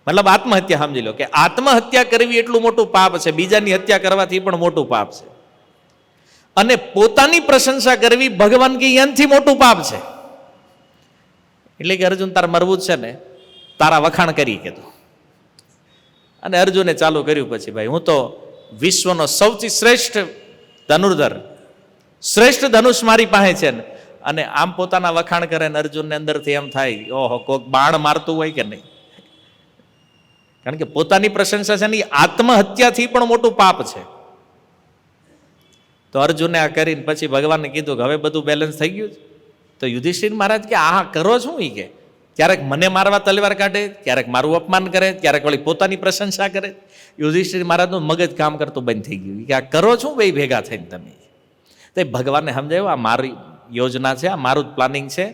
Speaker 1: મતલબ આત્મહત્યા સમજી લો કે આત્મહત્યા કરવી એટલું મોટું પાપ છે, બીજાની હત્યા કરવાથી પણ મોટું પાપ છે. અને પોતાની પ્રશંસા કરવી ભગવાન કે એનથી મોટું પાપ છે. એટલે કે અર્જુન તારે મરવું જ છે ને, તારા વખાણ કરી કીધું. અને અર્જુને ચાલુ કર્યું પછી, ભાઈ હું તો વિશ્વનો સૌથી શ્રેષ્ઠ ધનુર્ધર, શ્રેષ્ઠ ધનુષ મારી પાસે છે ને. અને આમ પોતાના વખાણ કરે ને અર્જુનને અંદરથી એમ થાય, ઓહો કોઈક બાણ મારતું હોય કે નહીં. કારણ કે પોતાની પ્રશંસા છે ને એ આત્મહત્યાથી પણ મોટું પાપ છે. તો અર્જુને આ કરીને પછી ભગવાનને કીધું કે હવે બધું બેલેન્સ થઈ ગયું. તો યુધિષ્ઠિર મહારાજ કે આ કરો શું? એ કે ક્યારેક મને મારવા તલવાર કાઢે, ક્યારેક મારું અપમાન કરે, ક્યારેક વળી પોતાની પ્રશંસા કરે. યુધિષ્ઠિર મહારાજનું મગજ કામ કરતું બંધ થઈ ગયું કે આ કરો શું બે ભેગા થઈને તમે? તો ભગવાનને સમજાયું આ મારી યોજના છે, આ મારું જ પ્લાનિંગ છે.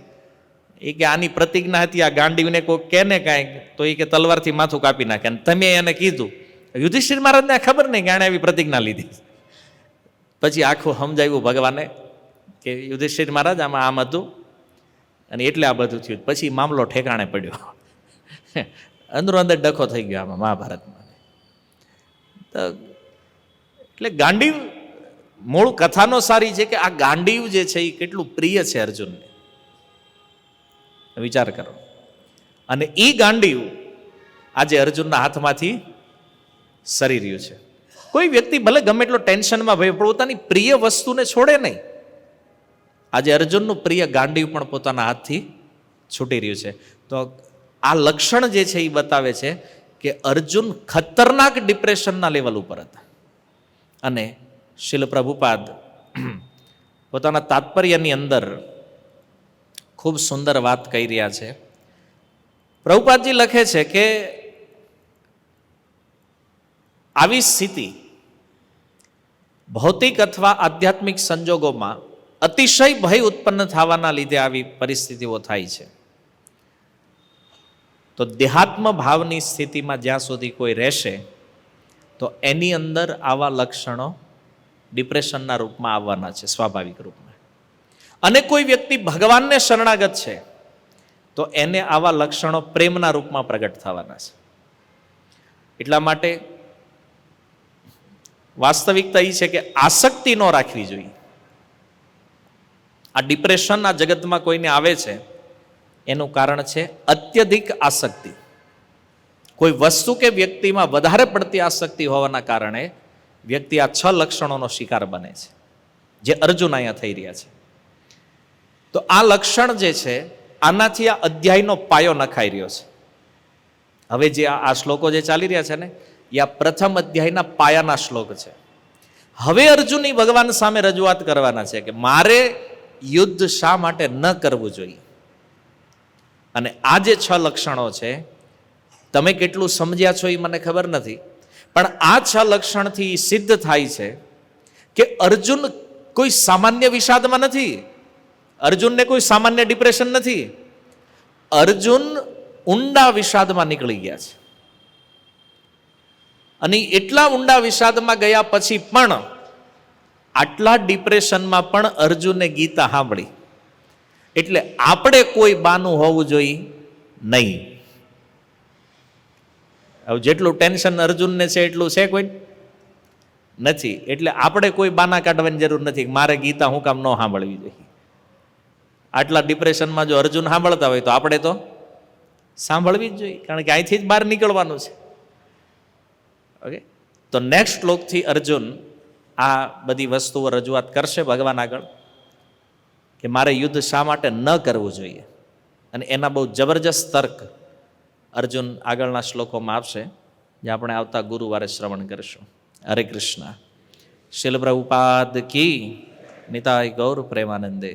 Speaker 1: એ કે આની પ્રતિજ્ઞા હતી, આ ગાંડીવને કોઈ કે ને કાંઈક તો એ કે તલવારથી માથું કાપી નાખે. અને તમે એને કીધું. યુધિષ્ઠિર મહારાજને ખબર નહીં કે આણે એવી પ્રતિજ્ઞા લીધી. પછી આખું સમજાવ્યું ભગવાને કે યુધિષ્ઠિર મહારાજ આમાં આમ હતું અને એટલે આ બધું થયું. પછી મામલો ઠેકાણે પડ્યો. અંદરો અંદર ડખો થઈ ગયો આમાં મહાભારતમાં. તો એટલે ગાંડીવ મૂળ કથાનો સારી છે કે આ ગાંડીવ જે છે એ કેટલું પ્રિય છે અર્જુનને. વિચાર કરો. અને એ ગાંડીવ આજે અર્જુનના હાથમાંથી સરી રહ્યું છે. કોઈ વ્યક્તિ ભલે ગમે એટલો ટેન્શનમાં ભાઈ પોતાની પ્રિય વસ્તુને છોડે નહીં. આજે અર્જુનનું પ્રિય ગાંડીવ પણ પોતાના હાથથી છૂટી રહ્યું છે. તો આ લક્ષણ જે છે એ બતાવે છે કે અર્જુન ખતરનાક ડિપ્રેશનના લેવલ ઉપર હતા. અને શીલ પ્રભુપાદ પોતાના તાત્પર્યની અંદર ખૂબ સુંદર વાત કહી રહ્યા છે. પ્રભુપાદજી લખે છે કે આવી સ્થિતિ ભૌતિક અથવા આધ્યાત્મિક સંજોગોમાં અતિશય ભય ઉત્પન્ન થવાના લીધે આવી પરિસ્થિતિઓ થાય છે. તો દેહાત્મ ભાવની સ્થિતિમાં જ્યાં સુધી કોઈ રહેશે તો એની અંદર આવા લક્ષણો ડિપ્રેશનના રૂપમાં આવવાના છે, સ્વાભાવિક રૂપમાં. અને કોઈ વ્યક્તિ ભગવાનને શરણાગત છે તો એને આવા લક્ષણો પ્રેમના રૂપમાં પ્રગટ થવાના છે. એટલા માટે વાસ્તવિકતા એ છે કે આસક્તિ ન રાખવી જોઈએ. આ ડિપ્રેશન આ જગતમાં કોઈને આવે છે એનું કારણ છે અત્યધિક આસક્તિ. કોઈ વસ્તુ કે વ્યક્તિમાં વધારે પડતી આસક્તિ હોવાના કારણે વ્યક્તિ આ 6 લક્ષણોનો શિકાર બને છે, જે અર્જુન અહીંયા થઈ રહ્યા છે. તો આ લક્ષણ જે છે આનાથી આ અધ્યાયનો પાયો નખાઈ રહ્યો છે. હવે જે આ શ્લોકો જે ચાલી રહ્યા છે ને એ આ પ્રથમ અધ્યાયના પાયાના શ્લોક છે. હવે અર્જુનની ભગવાન સામે રજૂઆત કરવાના છે કે મારે યુદ્ધ શા માટે ન કરવું જોઈએ. અને આ જે 6 લક્ષણો છે તમે કેટલું સમજ્યા છો એ મને ખબર નથી, પણ આ 6 લક્ષણથી સિદ્ધ થાય છે કે અર્જુન કોઈ સામાન્ય વિષાદમાં નથી, અર્જુનને કોઈ સામાન્ય ડિપ્રેશન નથી. અર્જુન ઊંડા વિષાદમાં નીકળી ગયા છે. અને એટલા ઊંડા વિષાદમાં ગયા પછી પણ આટલા ડિપ્રેશનમાં પણ અર્જુને ગીતા સાંભળી. એટલે આપણે કોઈ બાનું હોવું જોઈએ નહીં. હવે જેટલું ટેન્શન અર્જુનને છે એટલું છે કોઈ નથી. એટલે આપણે કોઈ બાના કાઢવાની જરૂર નથી. મારે ગીતા હું કામ ન સાંભળવી જોઈએ. આટલા ડિપ્રેશનમાં જો અર્જુન સાંભળતા હોય તો આપણે તો સાંભળવી જ જોઈએ, કારણ કે અહીંથી જ બહાર નીકળવાનું છે. ઓકે, તો નેક્સ્ટ શ્લોકથી અર્જુન આ બધી વસ્તુઓ રજૂઆત કરશે ભગવાન આગળ કે મારે યુદ્ધ શા માટે ન કરવું જોઈએ. અને એના બહુ જબરજસ્ત તર્ક અર્જુન આગળના શ્લોકોમાં આપશે, જે આપણે આવતા ગુરુવારે શ્રવણ કરીશું. હરે કૃષ્ણ. શીલ પ્રભુપાદ કી. નિતાય ગૌર પ્રેમાનંદે.